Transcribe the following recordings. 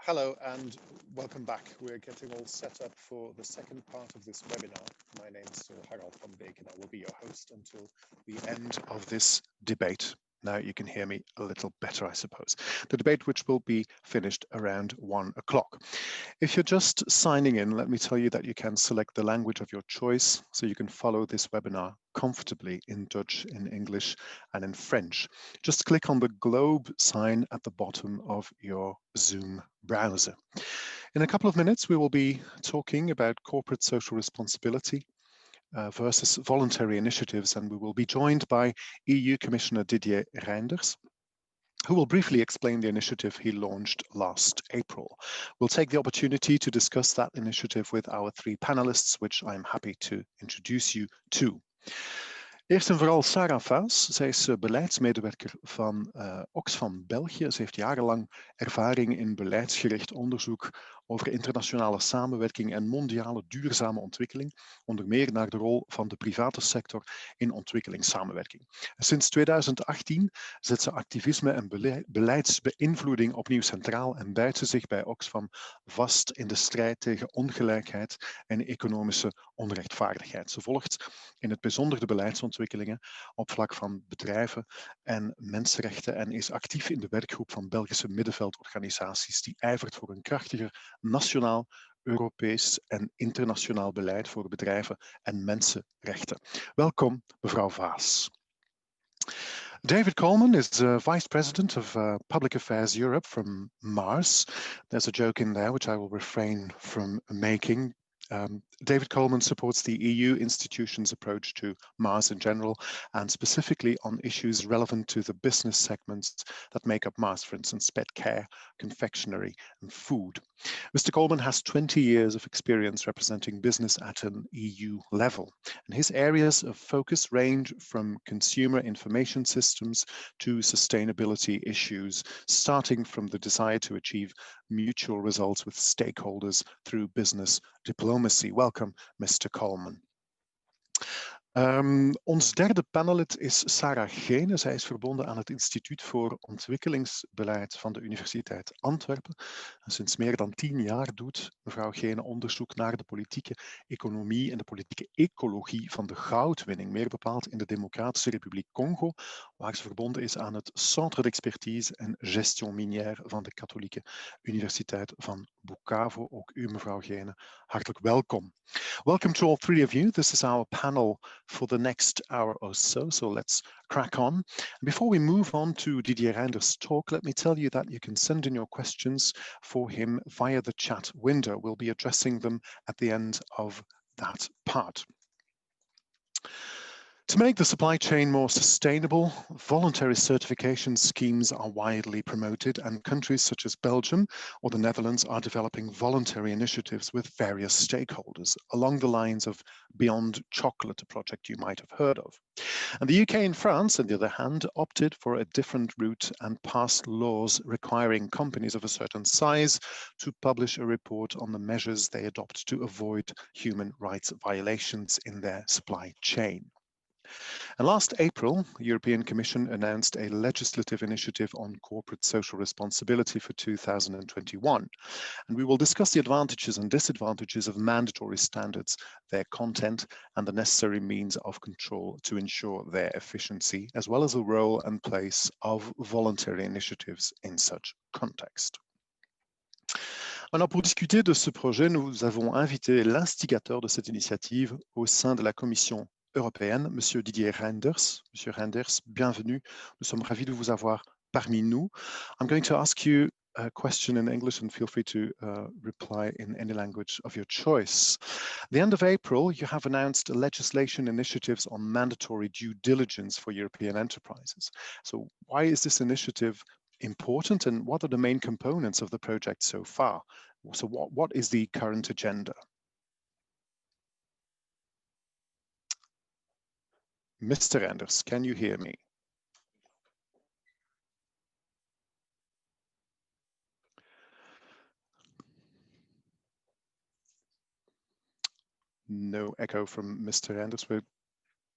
Hello and welcome back. We're getting all set up for the second part of this webinar. My name is Harald van Beek and I will be your host until the end of this debate. Now you can hear me a little better, I suppose. The debate which will be finished around 1 o'clock. If you're just signing in, let me tell you that you can select the language of your choice so you can follow this webinar comfortably in Dutch, in English, and in French. Just click on the globe sign at the bottom of your Zoom browser. In a couple of minutes, we will be talking about corporate social responsibility versus voluntary initiatives, and we will be joined by EU Commissioner Didier Reynders, who will briefly explain the initiative he launched last April. We'll take the opportunity to discuss that initiative with our three panelists, which I'm happy to introduce you to. Eerst en vooral Sara Vaes. Zij is beleidsmedewerker van Oxfam België. Ze heeft jarenlang ervaring in beleidsgericht onderzoek over internationale samenwerking en mondiale duurzame ontwikkeling, onder meer naar de rol van de private sector in ontwikkelingssamenwerking. Sinds 2018 zet ze activisme en beleidsbeïnvloeding opnieuw centraal en buit ze zich bij Oxfam vast in de strijd tegen ongelijkheid en economische onrechtvaardigheid. Ze volgt in het bijzonder de beleidsontwikkelingen op vlak van bedrijven en mensenrechten en is actief in de werkgroep van Belgische middenveldorganisaties die ijvert voor een krachtiger nationaal, Europees en internationaal beleid voor bedrijven en mensenrechten. Welkom, mevrouw Vaes. David Coleman is Vice President of Public Affairs Europe from Mars. There's a joke in there which I will refrain from making. David Coleman supports the EU institutions' approach to Mars in general and specifically on issues relevant to the business segments that make up Mars, for instance, pet care, confectionery and food. Mr. Coleman has 20 years of experience representing business at an EU level, and his areas of focus range from consumer information systems to sustainability issues, starting from the desire to achieve mutual results with stakeholders through business diplomacy. Welcome, Mr. Coleman. Ons derde panelid is Sara Geenen. Zij is verbonden aan het Instituut voor Ontwikkelingsbeleid van de Universiteit Antwerpen. En sinds meer dan 10 jaar doet mevrouw Geenen onderzoek naar de politieke economie en de politieke ecologie van de goudwinning, meer bepaald in de Democratische Republiek Congo, waar ze verbonden is aan het Centre d'Expertise en Gestion Minière van de Katholieke Universiteit van Bukavu. Ook u, mevrouw Geenen, hartelijk welkom. Welcome to all three of you. This is our panel for the next hour or so, so let's crack on. Before we move on to Didier Reynders' talk, let me tell you that you can send in your questions for him via the chat window. We'll be addressing them at the end of that part. To make the supply chain more sustainable, voluntary certification schemes are widely promoted, and countries such as Belgium or the Netherlands are developing voluntary initiatives with various stakeholders, along the lines of Beyond Chocolate, a project you might have heard of. And the UK and France, on the other hand, opted for a different route and passed laws requiring companies of a certain size to publish a report on the measures they adopt to avoid human rights violations in their supply chain. And last April, the European Commission announced a legislative initiative on corporate social responsibility for 2021. And we will discuss the advantages and disadvantages of mandatory standards, their content, and the necessary means of control to ensure their efficiency, as well as the role and place of voluntary initiatives in such context. Alors, pour discuter de ce projet, nous avons invité l'instigateur de cette initiative au sein de la Commission européenne, Monsieur Didier Reynders. Monsieur Reynders, bienvenue. Nous sommes ravis de vous avoir parmi nous. I'm going to ask you a question in English and feel free to reply in any language of your choice. At the end of April, you have announced legislation initiatives on mandatory due diligence for European enterprises. So why is this initiative important and what are the main components of the project so far? So what is the current agenda? Mr. Reynders, can you hear me? No echo from Mr. Reynders. We're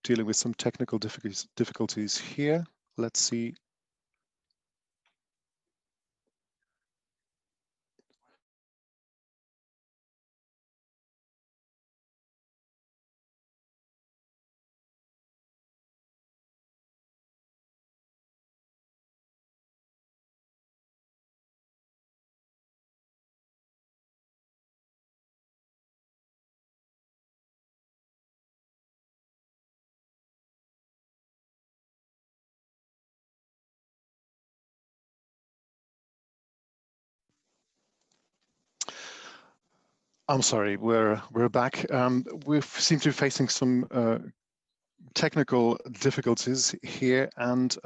dealing with some technical difficulties here. Let's see. I'm sorry, we're back. We seem to be facing some technical difficulties here, and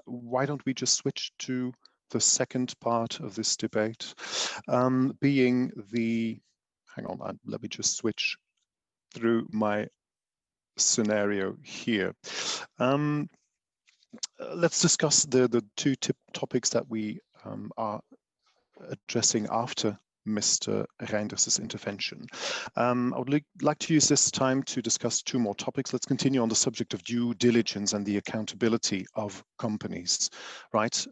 why don't we just switch to the second part of this debate, being the, hang on, let me just switch through my scenario here. Let's discuss the two topics that we are addressing after Mr. Reynders' intervention. I would like to use this time to discuss two more topics. Let's continue on the subject of due diligence and the accountability of companies, right?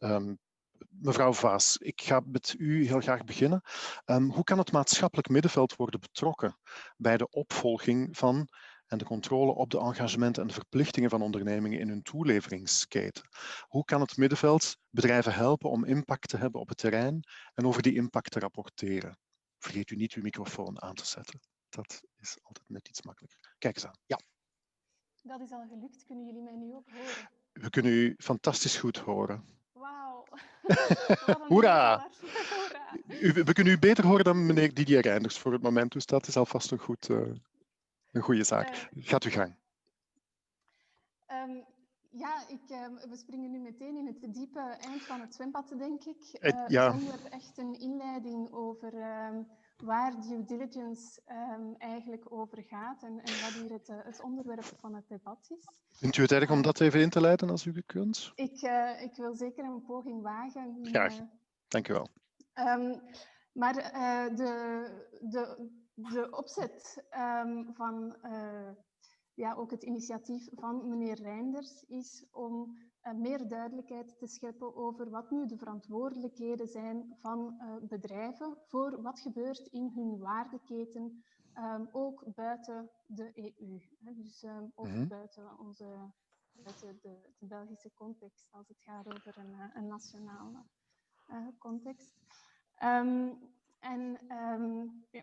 Mevrouw Vaes, ik ga met u heel graag beginnen. Hoe kan het maatschappelijk middenveld worden betrokken bij de opvolging van en de controle op de engagementen en de verplichtingen van ondernemingen in hun toeleveringsketen? Hoe kan het middenveld bedrijven helpen om impact te hebben op het terrein en over die impact te rapporteren? Vergeet u niet uw microfoon aan te zetten. Dat is altijd net iets makkelijker. Kijk eens aan. Ja. Dat is al gelukt. Kunnen jullie mij nu ook horen? We kunnen u fantastisch goed horen. Wauw. Hoera! We kunnen u beter horen dan meneer Didier Reynders voor het moment, dus dat is alvast een goede zaak. Gaat uw gang. Ja, we springen nu meteen in het diepe eind van het zwembad, denk ik. Ja. Zonder echt een inleiding over waar due diligence eigenlijk over gaat en wat hier het onderwerp van het debat is. Vindt u het erg om dat even in te leiden, als u kunt? Ik wil zeker een poging wagen. Graag, dank u wel. Maar de opzet van ook het initiatief van meneer Reynders is om meer duidelijkheid te scheppen over wat nu de verantwoordelijkheden zijn van bedrijven voor wat gebeurt in hun waardeketen, ook buiten de EU. Dus ook buiten de Belgische context, als het gaat over een nationale context.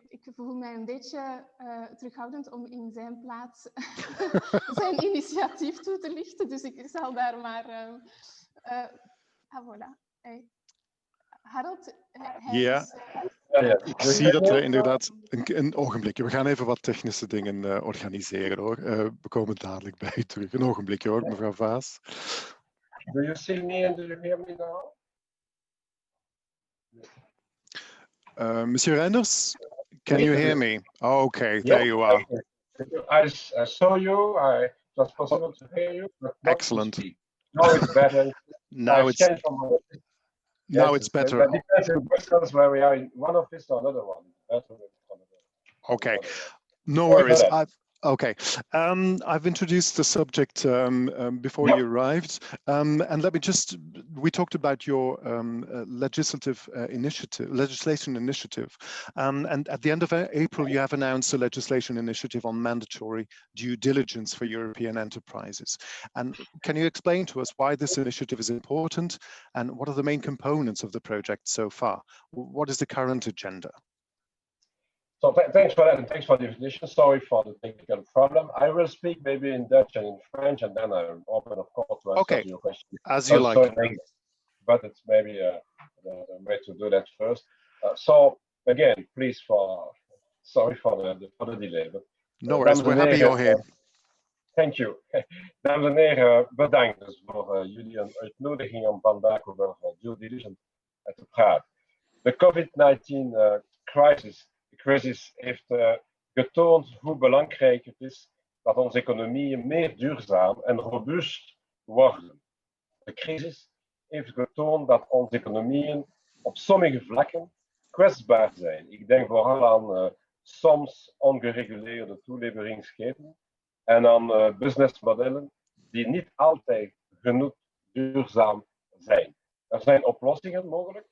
Ik voel mij een beetje terughoudend om in zijn plaats zijn initiatief toe te lichten, dus ik zal daar maar... voilà. Harold? Ja, ik zie dat we inderdaad... Een ogenblikje, we gaan even wat technische dingen organiseren, hoor. We komen dadelijk bij u terug. Een ogenblikje, hoor, mevrouw Vaes. Do you see me and do you hear me now? Monsieur Reynders, can you hear me? Oh, okay, there you are. I saw you. It was possible to hear you, but not excellent. to speak. Now it's better. Now it's better. That depends on Brussels, where we are in one office or another one. Okay, no worries. I've introduced the subject before you arrived, and let me just, we talked about your legislation initiative, and at the end of April you have announced a legislation initiative on mandatory due diligence for European enterprises. And can you explain to us why this initiative is important and what are the main components of the project so far? What is the current agenda? So thanks for that, and thanks for the invitation. Sorry for the technical problem. I will speak maybe in Dutch and in French, and then I'm open, of course, to answer your question. As you like. But it's maybe the way to do that first. So again, please sorry for the delay. But, no worries, we're happy you're here. Thank you. Dames en heren, bedankt dus voor jullie een uitnodiging om vandaag over due diligence te praten. De COVID-19 crisis heeft getoond hoe belangrijk het is dat onze economieën meer duurzaam en robuust worden. De crisis heeft getoond dat onze economieën op sommige vlakken kwetsbaar zijn. Ik denk vooral aan soms ongereguleerde toeleveringsketen en aan businessmodellen die niet altijd genoeg duurzaam zijn. Er zijn oplossingen mogelijk.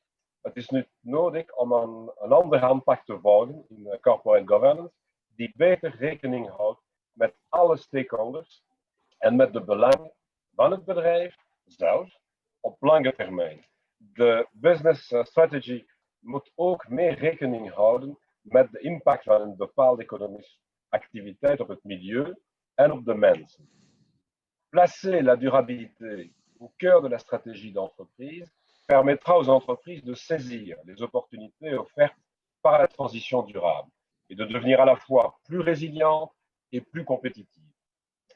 Het is nu nodig om een andere aanpak te volgen in corporate governance, die beter rekening houdt met alle stakeholders en met de belangen van het bedrijf zelf op lange termijn. De business strategy moet ook meer rekening houden met de impact van een bepaalde economische activiteit op het milieu en op de mensen. Placer la durabilité au cœur de la stratégie d'entreprise permettra aux entreprises de saisir les opportunités offertes par la transition durable. et de devenir à la fois plus résiliente et plus compétitive.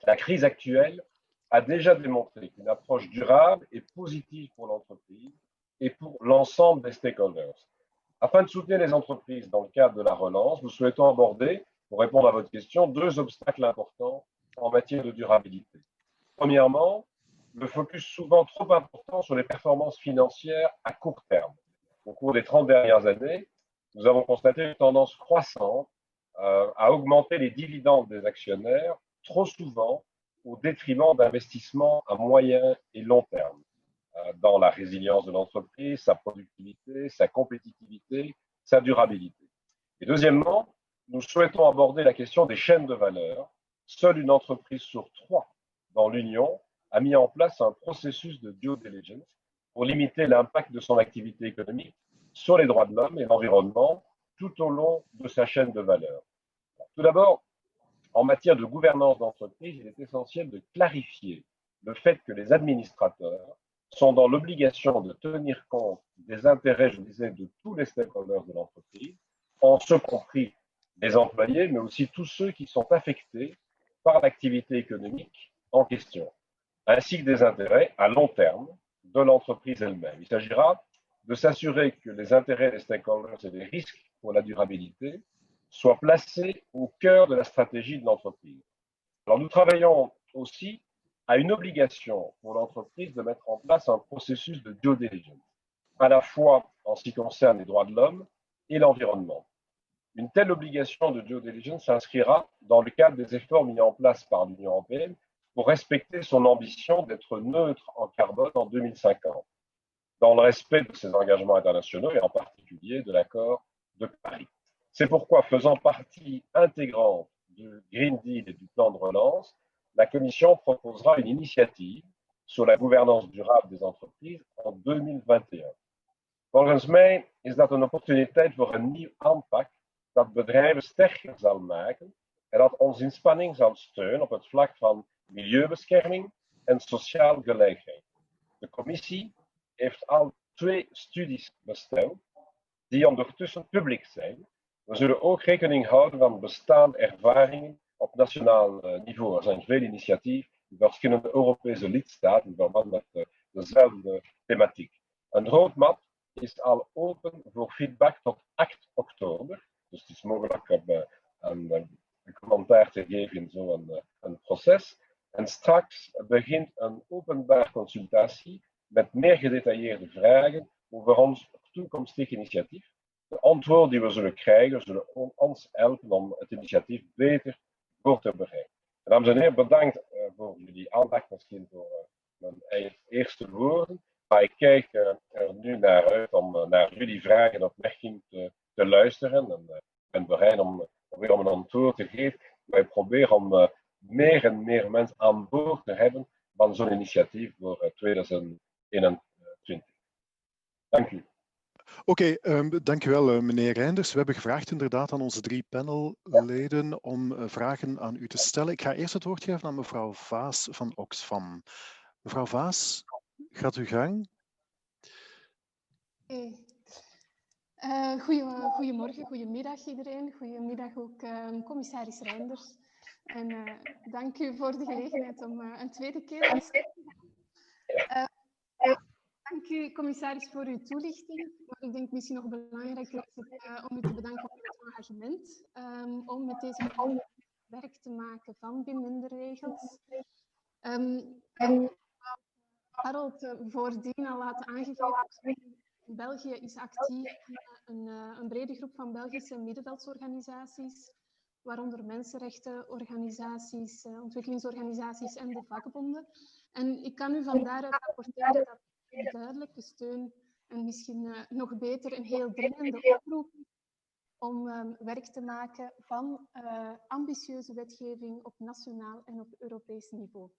La crise actuelle a déjà démontré qu'une approche durable est positive pour l'entreprise et pour l'ensemble des stakeholders. Afin de soutenir les entreprises dans le cadre de la relance, nous souhaitons aborder, pour répondre à votre question, 2 obstacles importants en matière de durabilité. Premièrement, le focus souvent trop important sur les performances financières à court terme. Au cours des 30 dernières années, nous avons constaté une tendance croissante à augmenter les dividendes des actionnaires, trop souvent au détriment d'investissements à moyen et long terme dans la résilience de l'entreprise, sa productivité, sa compétitivité, sa durabilité. Et deuxièmement, nous souhaitons aborder la question des chaînes de valeur. Seule une entreprise sur 3 dans l'Union a mis en place un processus de due diligence pour limiter l'impact de son activité économique sur les droits de l'homme et l'environnement tout au long de sa chaîne de valeur. Tout d'abord, en matière de gouvernance d'entreprise, il est essentiel de clarifier le fait que les administrateurs sont dans l'obligation de tenir compte des intérêts, je disais, de tous les stakeholders de l'entreprise, en ce compris les employés, mais aussi tous ceux qui sont affectés par l'activité économique en question, ainsi que des intérêts à long terme de l'entreprise elle-même. Il s'agira de s'assurer que les intérêts des stakeholders et les risques pour la durabilité soient placés au cœur de la stratégie de l'entreprise. Alors, nous travaillons aussi à une obligation pour l'entreprise de mettre en place un processus de due diligence, à la fois en ce qui concerne les droits de l'homme et l'environnement. Une telle obligation de due diligence s'inscrira dans le cadre des efforts mis en place par l'Union européenne pour respecter son ambition d'être neutre en carbone en 2050, dans le respect de ses engagements internationaux et en particulier de l'accord de Paris. C'est pourquoi, faisant partie intégrante du Green Deal et du plan de relance, la Commission proposera une initiative sur la gouvernance durable des entreprises en 2021. Volgens mij is dat een opportuniteit voor een nieuw aanpak dat bedrijven sterker zal maken en dat onze inspanning zal steunen op het vlak van milieubescherming en sociale gelijkheid. De Commissie heeft al 2 studies besteld die ondertussen publiek zijn. We zullen ook rekening houden van bestaande ervaringen op nationaal niveau. Er zijn veel initiatieven in verschillende Europese lidstaten in verband met dezelfde thematiek. Een roadmap is al open voor feedback tot 8 oktober. Dus het is mogelijk om een commentaar te geven in zo'n proces. En straks begint een openbare consultatie met meer gedetailleerde vragen over ons toekomstig initiatief. De antwoorden die we zullen krijgen, zullen ons helpen om het initiatief beter voor te bereiden. Dames en heren, bedankt voor jullie aandacht, misschien voor mijn eerste woorden. Maar ik kijk er nu naar uit om naar jullie vragen en opmerkingen te luisteren. En ik ben bereid om weer om een antwoord te geven. Wij proberen om meer en meer mensen aan boord te hebben van zo'n initiatief voor 2021. Dank u. Oké, dank u wel, meneer Reynders. We hebben gevraagd inderdaad aan onze 3 panelleden om vragen aan u te stellen. Ik ga eerst het woord geven aan mevrouw Vaes van Oxfam. Mevrouw Vaes, gaat uw gang. Goedemorgen, goedemiddag iedereen. Goedemiddag ook commissaris Reynders. En dank u voor de gelegenheid om een tweede keer te stellen. Dank u, commissaris, voor uw toelichting. Maar ik denk misschien nog belangrijker is het om u te bedanken voor het engagement om met deze werk te maken van bindende regels. Harold voordien al laten aangegeven, België is actief een brede groep van Belgische middenveldsorganisaties, waaronder mensenrechtenorganisaties, ontwikkelingsorganisaties en de vakbonden. En ik kan u van daaruit rapporteren dat een duidelijke steun en misschien nog beter een heel dringende oproep om werk te maken van ambitieuze wetgeving op nationaal en op Europees niveau.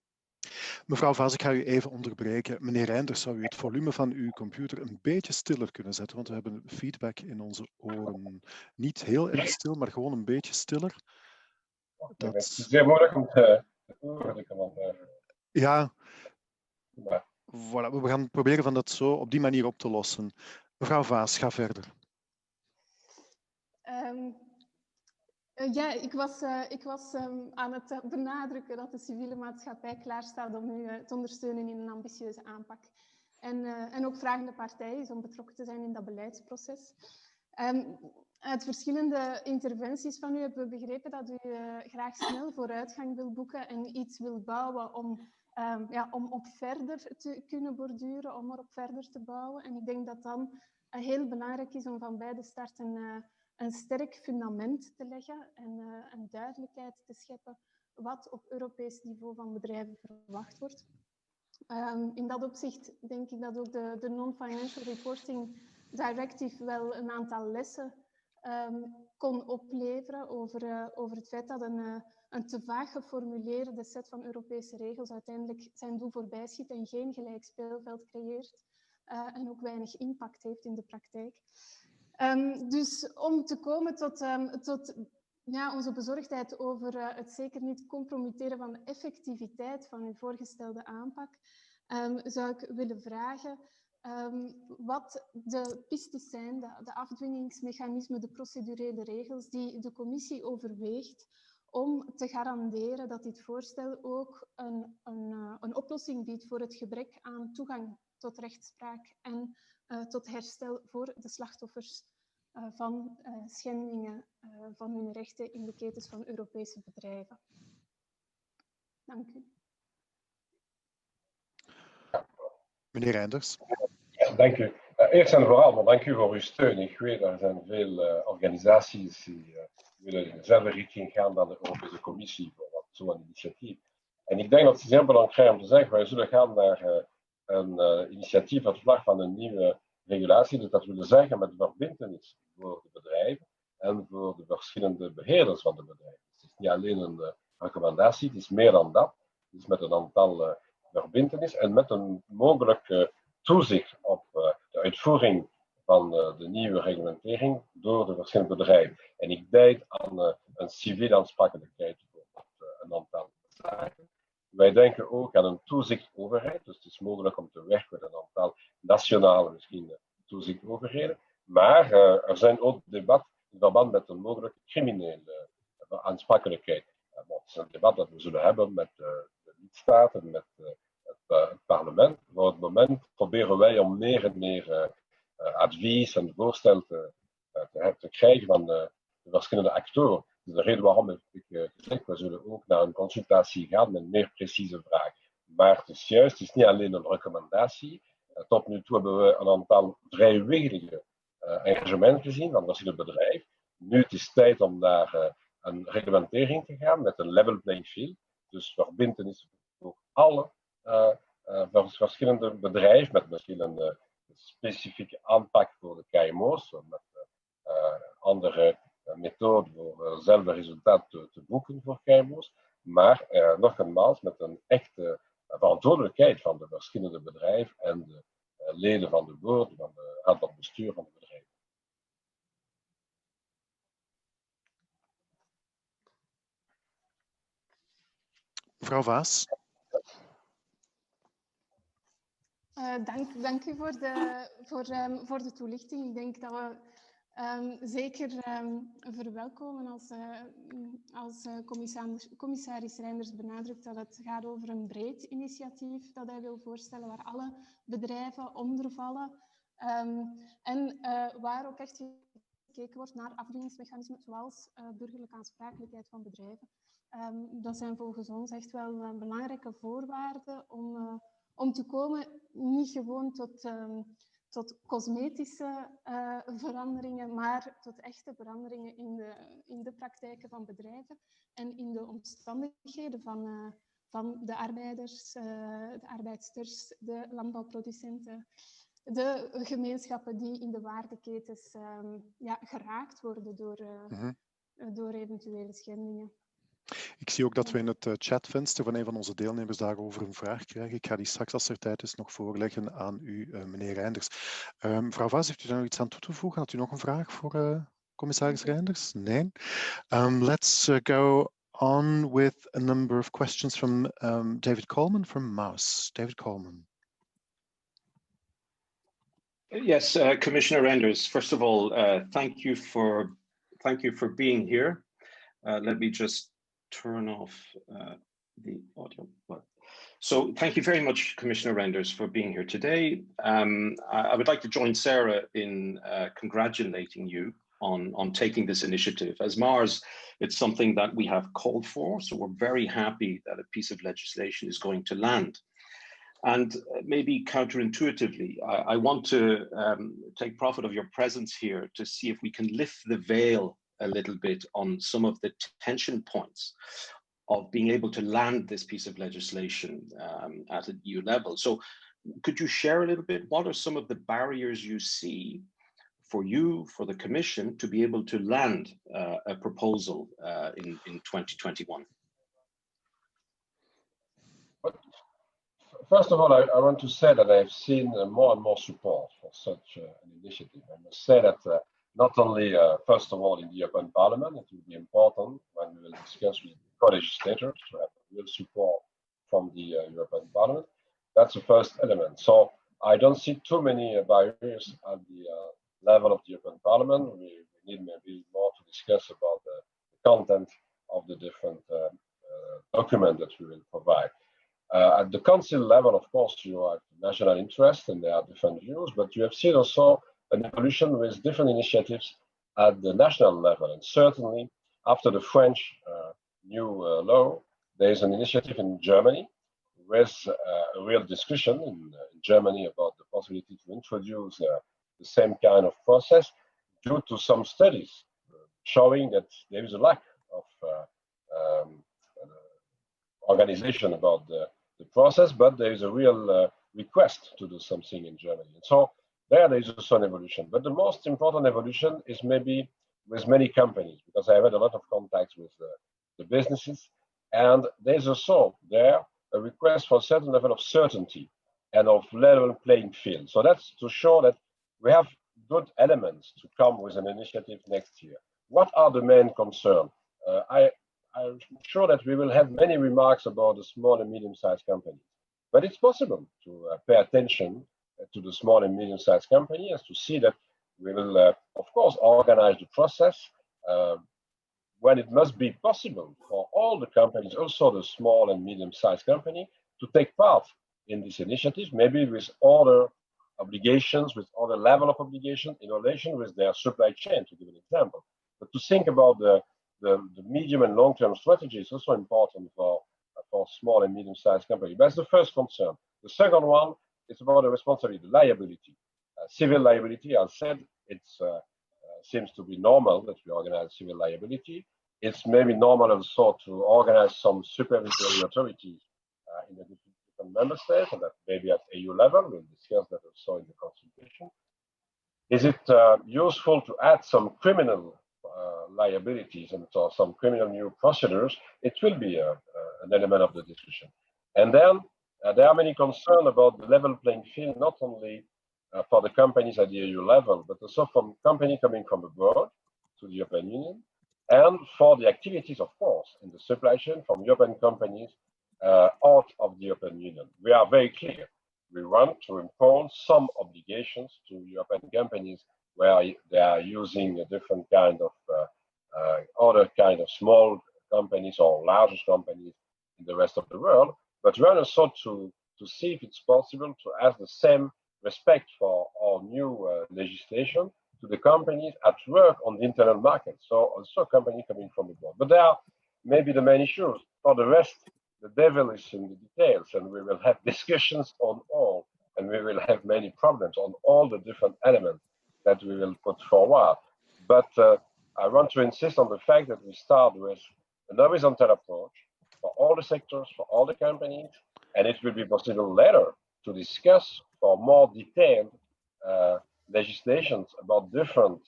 Mevrouw Vaes, ik ga u even onderbreken. Meneer Reynders, zou u het volume van uw computer een beetje stiller kunnen zetten? Want we hebben feedback in onze oren. Niet heel erg stil, maar gewoon een beetje stiller. Het is zeer moeilijk om te horen, de commentaar. Ja. Voilà, we gaan proberen van dat zo op die manier op te lossen. Mevrouw Vaes, ga verder. Ja, ik was aan het benadrukken dat de civiele maatschappij klaar staat om u te ondersteunen in een ambitieuze aanpak. En ook vragende partij is om betrokken te zijn in dat beleidsproces. Uit verschillende interventies van u hebben we begrepen dat u graag snel vooruitgang wil boeken en iets wil bouwen om op verder te kunnen borduren, om erop verder te bouwen. En ik denk dat dan heel belangrijk is om van bij de start een sterk fundament te leggen en een duidelijkheid te scheppen wat op Europees niveau van bedrijven verwacht wordt. In dat opzicht denk ik dat ook de Non-Financial Reporting Directive wel een aantal lessen kon opleveren over het feit dat een te vaag geformuleerde set van Europese regels uiteindelijk zijn doel voorbij schiet en geen gelijk speelveld creëert en ook weinig impact heeft in de praktijk. Dus om te komen tot onze bezorgdheid over het zeker niet compromitteren van de effectiviteit van uw voorgestelde aanpak, zou ik willen vragen wat de pistes zijn, de afdwingingsmechanismen, de procedurele regels die de commissie overweegt om te garanderen dat dit voorstel ook een oplossing biedt voor het gebrek aan toegang tot rechtspraak en tot herstel voor de slachtoffers van schendingen van hun rechten in de ketens van Europese bedrijven. Dank u. Meneer Reynders. Ja, dank u. Eerst en vooral, dank u voor uw steun. Ik weet, er zijn veel organisaties die willen in dezelfde richting gaan dan de Europese Commissie voor zo'n initiatief. En ik denk dat het zeer belangrijk is om te zeggen, wij zullen gaan naar een initiatief op slag van een nieuwe regulatie. Dus dat wil zeggen met verbintenis voor de bedrijven en voor de verschillende beheerders van de bedrijven. Het is niet alleen een recommendatie, het is meer dan dat. Het is met een aantal verbintenis en met een mogelijk toezicht op de uitvoering van de nieuwe reglementering door de verschillende bedrijven. En ik denk aan een civiele aansprakelijkheid voor een aantal zaken. Wij denken ook aan een toezichtoverheid, dus het is mogelijk om te werken met een aantal nationale misschien toezichtoverheden. Maar er zijn ook debatten in verband met een mogelijke criminele aansprakelijkheid. Het is een debat dat we zullen hebben met de lidstaten, met het parlement. Voor het moment proberen wij om meer en meer advies en voorstel te krijgen van de verschillende actoren. Dat is de reden waarom ik gezegd, we zullen ook naar een consultatie gaan met meer precieze vragen. Maar het is juist, het is niet alleen een recommendatie. Tot nu toe hebben we een aantal vrijwillige engagementen gezien van verschillende bedrijven. Nu het is tijd om naar een reglementering te gaan met een level playing field. Dus verbintenis voor alle verschillende bedrijven met misschien een specifieke aanpak voor de KMO's, met andere methoden voor hetzelfde resultaat te boeken voor KMO's, maar nogmaals met een echte verantwoordelijkheid van de verschillende bedrijven en de leden van de board, van de raad van bestuur van de bedrijven. Mevrouw Vaes. Dank u voor de toelichting. Ik denk dat we zeker verwelkomen als commissaris Reynders benadrukt dat het gaat over een breed initiatief dat hij wil voorstellen, waar alle bedrijven onder vallen en waar ook echt gekeken wordt naar afdwingingsmechanismen zoals burgerlijke aansprakelijkheid van bedrijven. Dat zijn volgens ons echt wel belangrijke voorwaarden om te komen, niet gewoon tot cosmetische veranderingen, maar tot echte veranderingen in de praktijken van bedrijven en in de omstandigheden van de arbeiders, de arbeidsters, de landbouwproducenten, de gemeenschappen die in de waardeketens geraakt worden door eventuele schendingen. Ik zie ook dat we in het chatvenster van een van onze deelnemers daarover een vraag krijgen. Ik ga die straks als er tijd is nog voorleggen aan u, meneer Reynders. Mevrouw Vaes, heeft u daar nog iets aan toe te voegen? Had u nog een vraag voor commissaris Reynders? Nee? Let's go on with a number of questions from David Coleman from Mouse. David Coleman. Yes, Commissioner Reynders, first of all, thank you for being here. Let me just turn off the audio. So thank you very much, Commissioner Reynders, for being here today. I would like to join Sara in congratulating you on taking this initiative. As Mars, it's something that we have called for, so we're very happy that a piece of legislation is going to land. And maybe counterintuitively, I want to take profit of your presence here to see if we can lift the veil a little bit on some of the tension points of being able to land this piece of legislation at an EU level. So could you share a little bit, what are some of the barriers you see for you, for the Commission, to be able to land a proposal in 2021? First of all, I want to say that I've seen more and more support for such an initiative. I must say that not only, first of all, in the European Parliament, it will be important when we will discuss with co-legislators to have real support from the European Parliament. That's the first element. So I don't see too many barriers at the level of the European Parliament. We need maybe more to discuss about the content of the different document that we will provide. At the council level, of course, you have national interest and there are different views, but you have seen also an evolution with different initiatives at the national level. And certainly after the French new law, there is an initiative in Germany with a real discussion in Germany about the possibility to introduce the same kind of process due to some studies showing that there is a lack of organization about the process, but there is a real request to do something in Germany. And so there is also an evolution. But the most important evolution is maybe with many companies, because I have had a lot of contacts with the businesses, and there's also there a request for a certain level of certainty and of level playing field. So that's to show that we have good elements to come with an initiative next year. What are the main concerns? I'm sure that we will have many remarks about the small and medium-sized companies, but it's possible to pay attention to the small and medium-sized companies to see that we will, of course, organize the process when it must be possible for all the companies, also the small and medium-sized company, to take part in this initiative, maybe with other obligations, with other level of obligation in relation with their supply chain, to give an example. But to think about the medium and long-term strategy is also important for small and medium-sized companies. That's the first concern. The second one is about the responsibility, the liability. Civil liability, as said, it seems to be normal that we organize civil liability. It's maybe normal also to organize some supervisory authorities in the different member states, and that maybe at EU level. We'll discuss that also in the consultation. Is it useful to add some criminal liabilities and so some criminal new procedures? It will be an element of the discussion. And then there are many concerns about the level playing field, not only for the companies at the EU level, but also from companies coming from abroad to the European Union, and for the activities, of course, in the supply chain from European companies out of the European Union. We are very clear. We want to impose some obligations to European companies where they are using a different kind of other kind of small companies or larger companies in the rest of the world. But we want also to see if it's possible to ask the same respect for our new legislation to the companies at work on the internal market. So also companies coming from abroad. But there are maybe the main issues. For the rest, the devil is in the details, and we will have discussions on all, and we will have many problems on all the different elements that we will put forward. But I want to insist on the fact that we start with an horizontal approach for all the sectors, for all the companies, and it will be possible later to discuss for more detailed legislations about different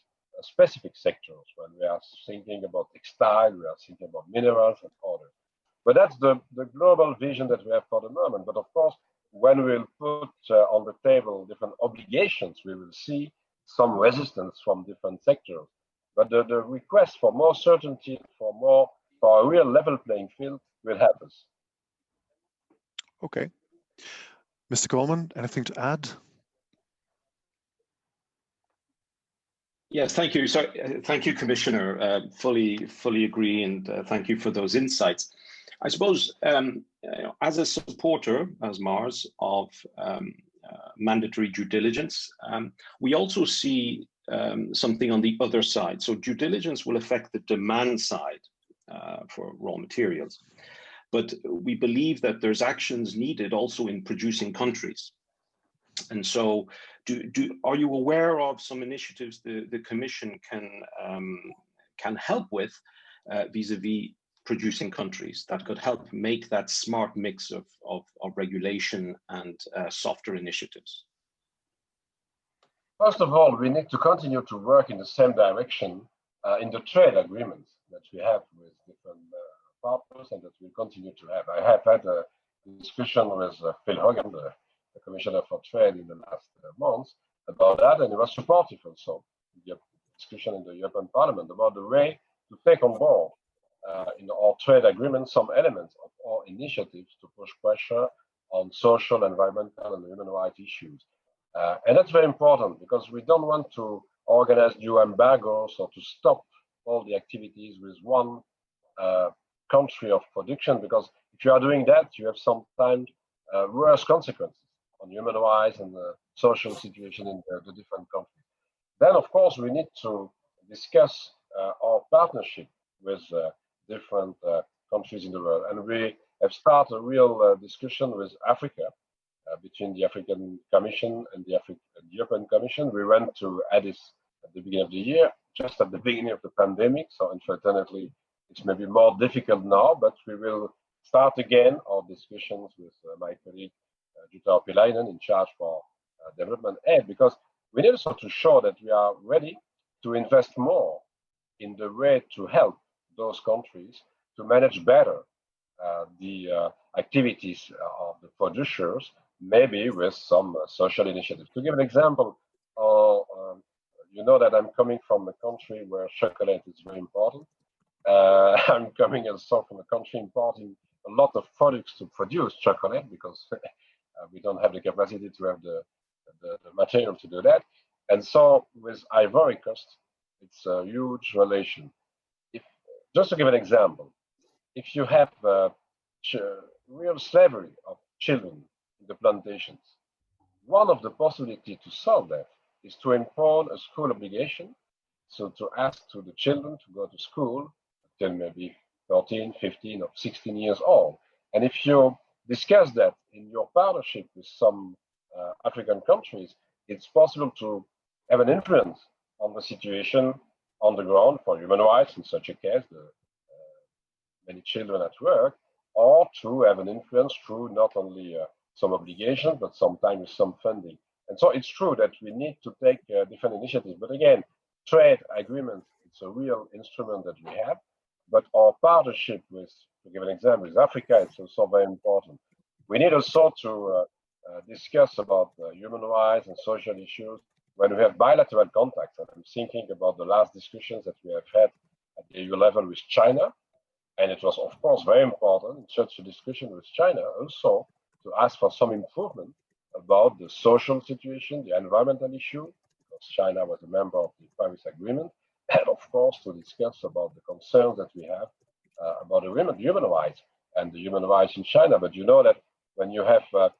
specific sectors. When we are thinking about textile, we are thinking about minerals and others. But that's the global vision that we have for the moment. But of course, when we'll put on the table different obligations, we will see some resistance from different sectors. But the request for more certainty, for a real level playing field will help us. Okay. Mr. Coleman, anything to add? Yes, thank you. So, thank you, Commissioner. Fully agree, and thank you for those insights. I suppose, as a supporter, as Mars, of mandatory due diligence, we also see something on the other side. So, due diligence will affect the demand side for raw materials, but we believe that there's actions needed also in producing countries. And so, are you aware of some initiatives the Commission can help with vis-a-vis producing countries that could help make that smart mix of regulation and softer initiatives? First of all, we need to continue to work in the same direction in the trade agreements that we have with different partners and that we'll continue to have. I have had a discussion with Phil Hogan, the Commissioner for Trade, in the last months about that, and it was supportive also, the discussion in the European Parliament about the way to take on board in our trade agreement some elements of our initiatives to push pressure on social, environmental, and human rights issues. And that's very important because we don't want to organize new embargoes or to stop all the activities with one country of production, because if you are doing that, you have sometimes worse consequences on human rights and the social situation in the different countries. Then, of course, we need to discuss our partnership with different countries in the world. And we have started a real discussion with Africa, between the African Commission and the European Commission. We went to Addis at the beginning of the year, just at the beginning of the pandemic. So unfortunately, it's maybe more difficult now, but we will start again our discussions with my colleague, Jutta Urpilainen, in charge for development aid, because we need also to show that we are ready to invest more in the way to help those countries to manage better the activities of the producers, maybe with some social initiatives. To give an example, you know that I'm coming from a country where chocolate is very important. I'm coming also from a country importing a lot of products to produce chocolate because we don't have the capacity to have the material to do that. And so with Ivory Coast, it's a huge relation. Just to give an example, if you have real slavery of children in the plantations, one of the possibilities to solve that is to impose a school obligation, so to ask to the children to go to school until maybe 13, 15 or 16 years old. And if you discuss that in your partnership with some African countries, it's possible to have an influence on the situation on the ground for human rights in such a case, many children at work, or to have an influence through not only some obligations, but sometimes some funding. And so it's true that we need to take different initiatives. But again, trade agreements, it's a real instrument that we have. But our partnership with, to give an example, with Africa, it's also very important. We need also to discuss about human rights and social issues when we have bilateral contacts. And I'm thinking about the last discussions that we have had at the EU level with China. And it was, of course, very important in such a discussion with China also to ask for some improvement about the social situation, the environmental issue, because China was a member of the Paris Agreement, and of course to discuss about the concerns that we have about the human rights and the human rights in China. But you know that when you have a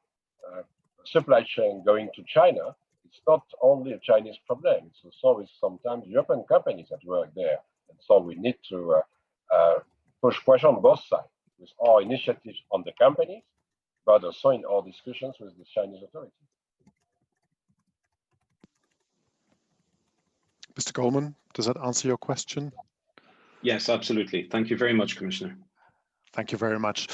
supply chain going to China, it's not only a Chinese problem, it's also with sometimes European companies that work there. And so we need to push pressure on both sides with our initiatives on the companies, but also in our discussions with the Chinese authorities. Mr. Coleman, does that answer your question? Yes, absolutely. Thank you very much, Commissioner. Thank you very much.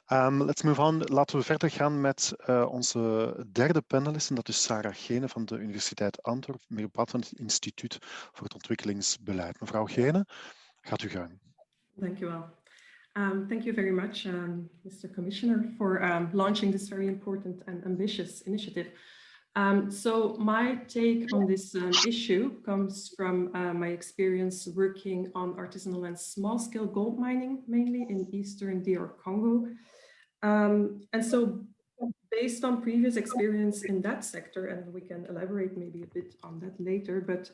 Let's move on. Laten we verder gaan met onze derde panelist, en dat is Sara Geenen van de Universiteit Antwerp, medeoprichter van het Instituut voor het Ontwikkelingsbeleid. Mevrouw Geenen, gaat u gang. Thank you all. Thank you very much, Mr. Commissioner, for launching this very important and ambitious initiative. So my take on this issue comes from my experience working on artisanal and small-scale gold mining, mainly in Eastern DR Congo. And so based on previous experience in that sector, and we can elaborate maybe a bit on that later, but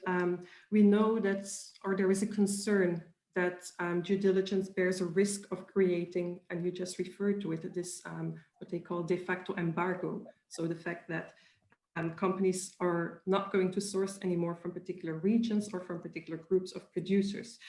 we know that, or there is a concern that due diligence bears a risk of creating, and you just referred to it, this what they call de facto embargo. So the fact that companies are not going to source anymore from particular regions or from particular groups of producers.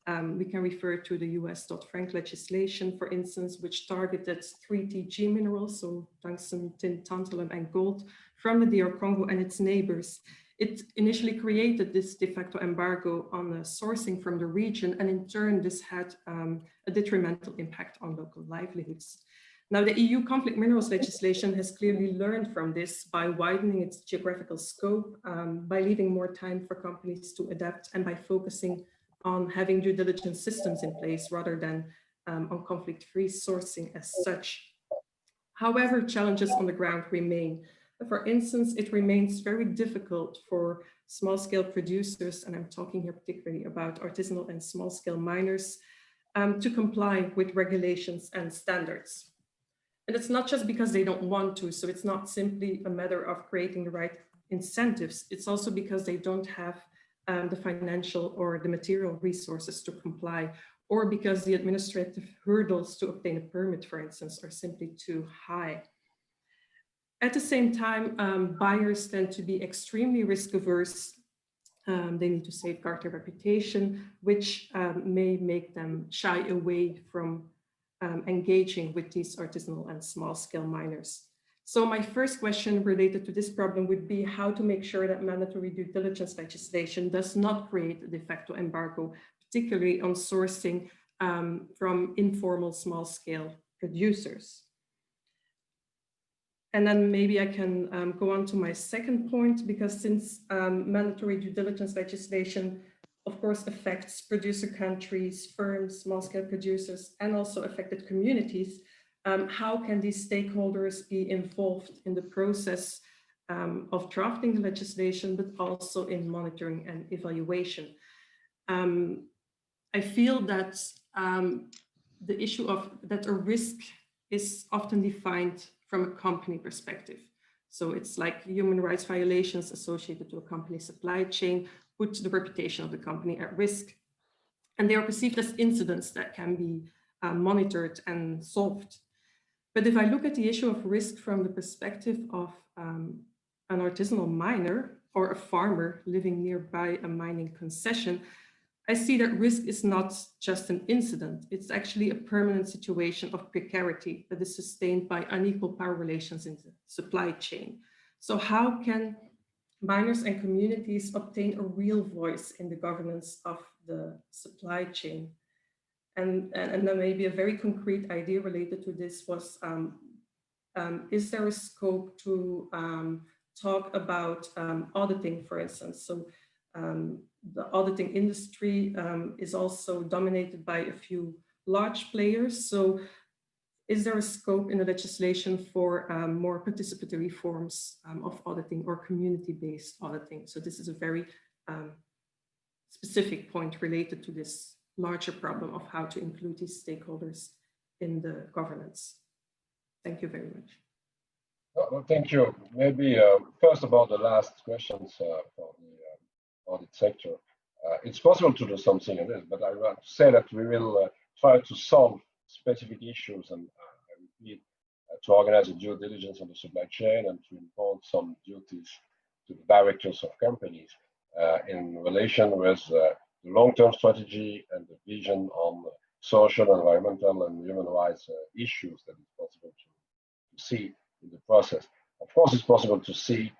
We can refer to the US Dodd-Frank legislation, for instance, which targeted 3 TG minerals, so tungsten, tin, tantalum, and gold, from the DR Congo and its neighbors. It initially created this de facto embargo on the sourcing from the region, and in turn, this had a detrimental impact on local livelihoods. Now, the EU conflict minerals legislation has clearly learned from this by widening its geographical scope, by leaving more time for companies to adapt, and by focusing on having due diligence systems in place rather than on conflict-free sourcing as such. However, challenges on the ground remain. For instance, it remains very difficult for small-scale producers, and I'm talking here particularly about artisanal and small-scale miners, to comply with regulations and standards. And it's not just because they don't want to, so it's not simply a matter of creating the right incentives, it's also because they don't have the financial or the material resources to comply, or because the administrative hurdles to obtain a permit, for instance, are simply too high. At the same time, buyers tend to be extremely risk averse. They need to safeguard their reputation, which may make them shy away from engaging with these artisanal and small scale miners. So my first question related to this problem would be how to make sure that mandatory due diligence legislation does not create a de facto embargo, particularly on sourcing from informal small scale producers. And then maybe I can go on to my second point, because since mandatory due diligence legislation, of course, affects producer countries, firms, small scale producers, and also affected communities, how can these stakeholders be involved in the process of drafting the legislation, but also in monitoring and evaluation? I feel that the issue of that a risk is often defined from a company perspective. So it's like human rights violations associated to a company's supply chain put the reputation of the company at risk. And they are perceived as incidents that can be monitored and solved. But if I look at the issue of risk from the perspective of an artisanal miner or a farmer living nearby a mining concession, I see that risk is not just an incident. It's actually a permanent situation of precarity that is sustained by unequal power relations in the supply chain. So how can miners and communities obtain a real voice in the governance of the supply chain? And then maybe a very concrete idea related to this was, is there a scope to talk about auditing, for instance? So the auditing industry is also dominated by a few large players. So is there a scope in the legislation for more participatory forms of auditing or community-based auditing? So this is a very specific point related to this larger problem of how to include these stakeholders in the governance. Thank you very much. Well, thank you. Maybe first about the last questions for the audit sector. It's possible to do something on this, but I want to say that we will try to solve specific issues and I repeat, to organize a due diligence on the supply chain and to impose some duties to the directors of companies in relation with the long-term strategy and the vision on social, environmental, and human rights issues that is possible to see in the process. Of course, it's possible to see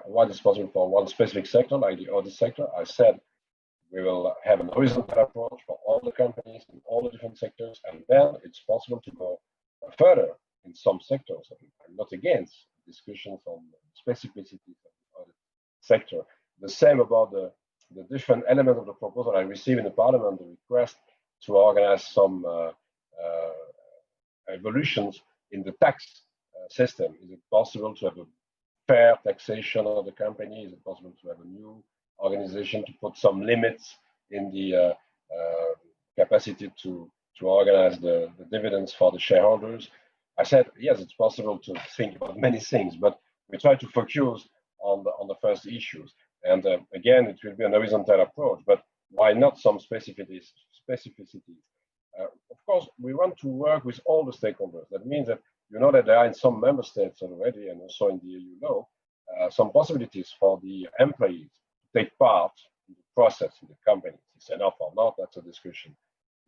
what is possible for one specific sector, like the audit sector. I said we will have an horizontal approach for all the companies in all the different sectors, and then it's possible to go further in some sectors. I'm not against discussions on specificities of the audit sector. The same about the different elements of the proposal I received in the Parliament, the request to organize some evolutions in the tax system. Is it possible to have a fair taxation of the company? Is it possible to have a new organization to put some limits in the capacity to organize the dividends for the shareholders? I said, yes, it's possible to think about many things, but we try to focus on the first issues. And again, it will be an horizontal approach, but why not some specificities? Of course, we want to work with all the stakeholders. That means that you know that there are in some member states already, and also in the EU law, some possibilities for the employees to take part in the process in the companies. It's enough or not, that's a discussion.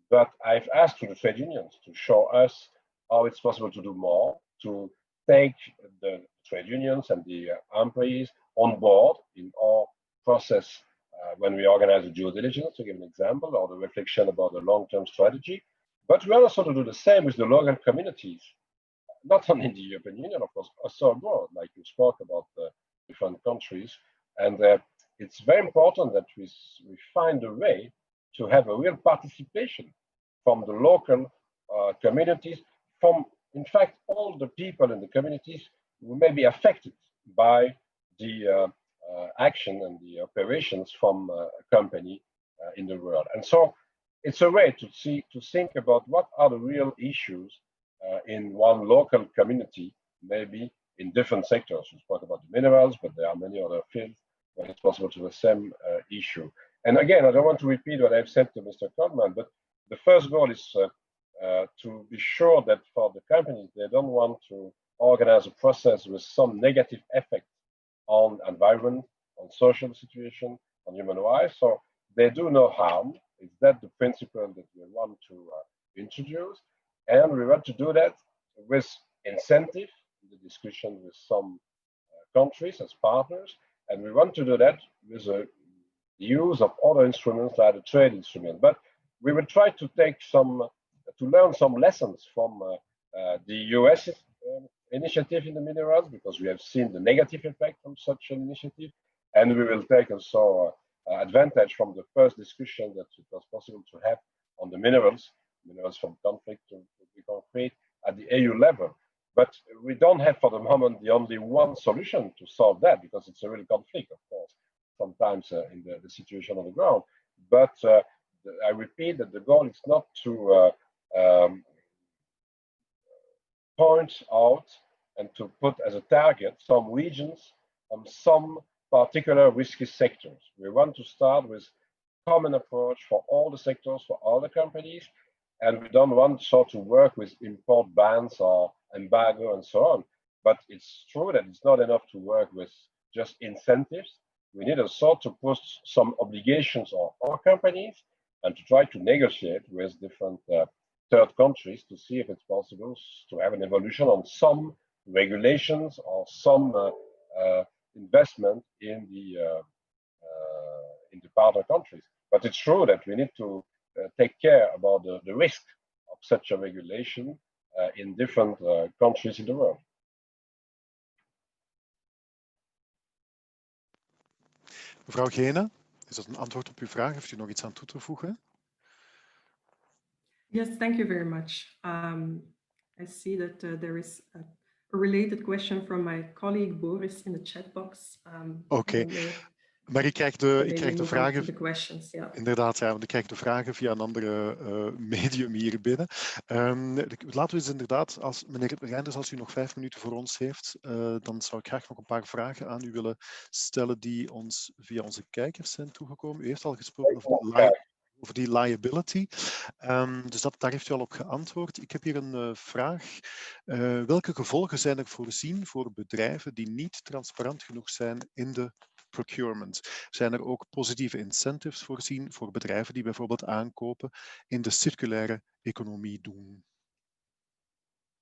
But I've asked to the trade unions to show us how it's possible to do more, to take the trade unions and the employees on board in our process when we organize a due diligence, to give an example, or the reflection about the long-term strategy. But we also to do the same with the local communities, not only in the European Union, of course, also abroad, like you spoke about the different countries. And it's very important that we find a way to have a real participation from the local communities, from, in fact, all the people in the communities who may be affected by the action and the operations from a company in the world. And so it's a way to think about what are the real issues in one local community, maybe in different sectors. We spoke about the minerals, but there are many other fields where it's possible to have the same issue. And again, I don't want to repeat what I've said to Mr. Coleman, but the first goal is to be sure that for the companies, they don't want to organize a process with some negative effect on environment, on social situation, on human rights. So they do no harm. Is that the principle that we want to introduce? And we want to do that with incentive, the discussion with some countries as partners. And we want to do that with the use of other instruments like the trade instrument. But we will try to take to learn some lessons from the US initiative in the minerals, because we have seen the negative effect from such an initiative. And we will take also advantage from the first discussion that it was possible to have on the minerals from conflict to be concrete at the EU level. But we don't have for the moment the only one solution to solve that, because it's a real conflict, of course, sometimes in the situation on the ground. But I repeat that the goal is not to point out and to put as a target some regions on some particular risky sectors. We want to start with common approach for all the sectors, for all the companies, and we don't want to work with import bans or embargo and so on. But it's true that it's not enough to work with just incentives. We need also to put some obligations on our companies and to try to negotiate with different third countries to see if it's possible to have an evolution on some regulations or some investment in the partner countries. But it's true that we need to take care about the risk of such a regulation in different countries in the world. Mevrouw Geenen, is dat een antwoord op uw vraag? Heeft u nog iets aan toe te voegen? Yes, thank you very much. I see that there is a related question from my colleague Boris in the chat box. Oké. Maar ik krijg de vragen. Inderdaad, ja, want ik krijg de vragen via een andere medium hier binnen. Laten we eens inderdaad, meneer Reynders, als u nog 5 minuten voor ons heeft, dan zou ik graag nog een paar vragen aan u willen stellen die ons via onze kijkers zijn toegekomen. U heeft al gesproken over die liability. Dus daar heeft u al op geantwoord. Ik heb hier een vraag. Welke gevolgen zijn er voorzien voor bedrijven die niet transparant genoeg zijn in de procurement? Zijn er ook positieve incentives voorzien voor bedrijven die bijvoorbeeld aankopen in de circulaire economie doen?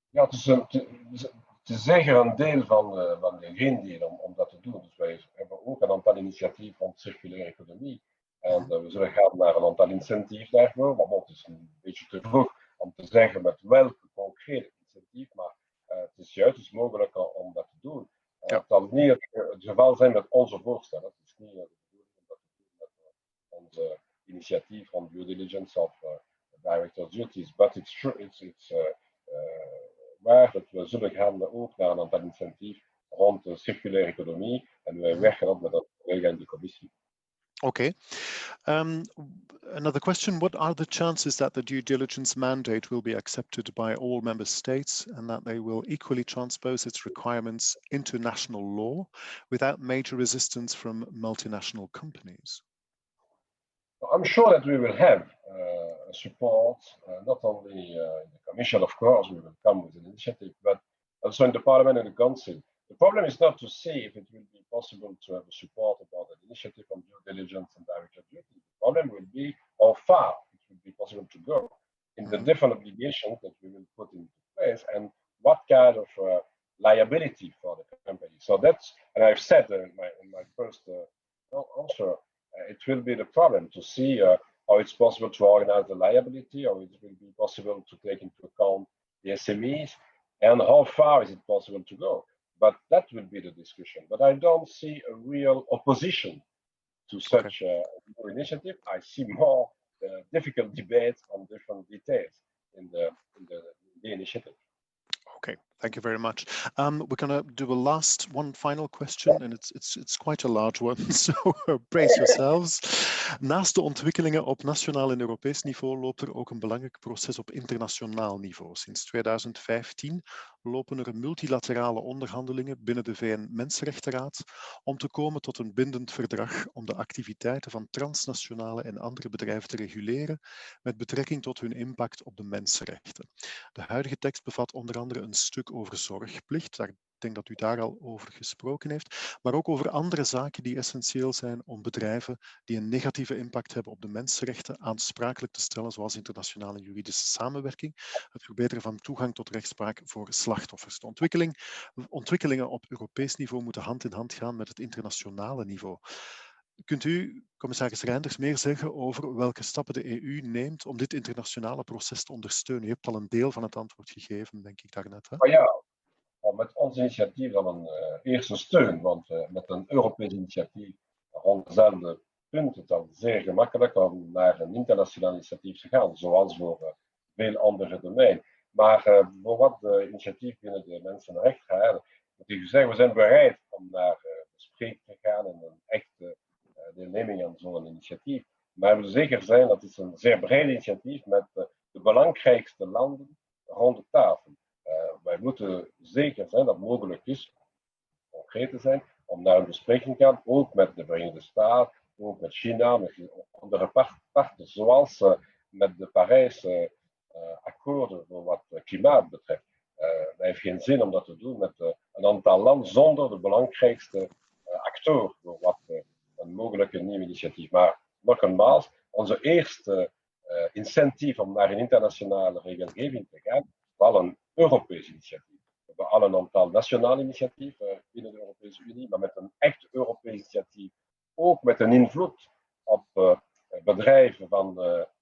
Ja, het is zeker een deel van de Green Deal om dat te doen. Dus wij hebben ook een aantal initiatieven rond circulaire economie. En we zullen gaan naar een aantal incentief daarvoor. Maar het is een beetje te vroeg om te zeggen met welke concrete incentief. Maar het is juist mogelijk om dat te doen. Het zal niet het geval zijn met onze voorstellen. Het is niet de bedoeling om dat te doen met onze initiatief van due diligence of director's duties. Maar it's waar dat we zullen gaan ook naar een aantal incentief rond de circulaire economie. En wij werken op met dat collega in de commissie. Oké. Another question, what are the chances that the due diligence mandate will be accepted by all member states and that they will equally transpose its requirements into national law without major resistance from multinational companies? I'm sure that we will have support, not only in the Commission, of course, we will come with an initiative, but also in the Parliament and the Council. The problem is not to see if it will be possible to have a support about an initiative on due diligence and direct duty. The problem will be how far it will be possible to go in the different obligations that we will put into place and what kind of liability for the company. So that's, and I've said in my first answer, it will be the problem to see how it's possible to organize the liability, how it will be possible to take into account the SMEs, and how far is it possible to go. But that will be the discussion. But I don't see a real opposition to such a new initiative. I see more difficult debates on different details in the initiative. Okay, thank you very much. We're going to do one final question, and it's quite a large one, so brace yourselves. Naast de ontwikkelingen op nationaal en Europees niveau loopt er ook een belangrijk proces op internationaal niveau. Sinds 2015 lopen er multilaterale onderhandelingen binnen de VN-Mensenrechtenraad om te komen tot een bindend verdrag om de activiteiten van transnationale en andere bedrijven te reguleren met betrekking tot hun impact op de mensenrechten. De huidige tekst bevat onder andere een stuk over zorgplicht. Ik denk dat u daar al over gesproken heeft, maar ook over andere zaken die essentieel zijn om bedrijven die een negatieve impact hebben op de mensenrechten aansprakelijk te stellen, zoals internationale juridische samenwerking, het verbeteren van toegang tot rechtspraak voor slachtoffers. De ontwikkelingen op Europees niveau moeten hand in hand gaan met het internationale niveau. Kunt u, commissaris Reynders, meer zeggen over welke stappen de EU neemt om dit internationale proces te ondersteunen? U hebt al een deel van het antwoord gegeven, denk ik daarnet. Hè? Oh ja, met ons initiatief dan een eerste steun, want met een Europees initiatief rond dezelfde punt is het dan zeer gemakkelijk om naar een internationaal initiatief te gaan, zoals voor veel andere domeinen. Maar voor wat de initiatief binnen de mensenrechten gaat, moet ik zeggen, we zijn bereid om naar bespreking te gaan en een echte deelneming aan zo'n initiatief. Maar we moeten zeker zijn dat het een zeer breed initiatief met de belangrijkste landen rond de tafel. Wij moeten zeker zijn dat het mogelijk is, concreet te zijn, om naar een bespreking te gaan, ook met de Verenigde Staten, ook met China, met andere partners, zoals met de Parijse akkoorden voor wat klimaat betreft. Het heeft geen zin om dat te doen met een aantal landen zonder de belangrijkste acteur voor wat een mogelijke nieuw initiatief. Maar nogmaals, onze eerste incentief om naar een internationale regelgeving te gaan, wel een Europees initiatief. We hebben al een aantal nationale initiatieven binnen de Europese Unie, maar met een echt Europees initiatief, ook met een invloed op bedrijven van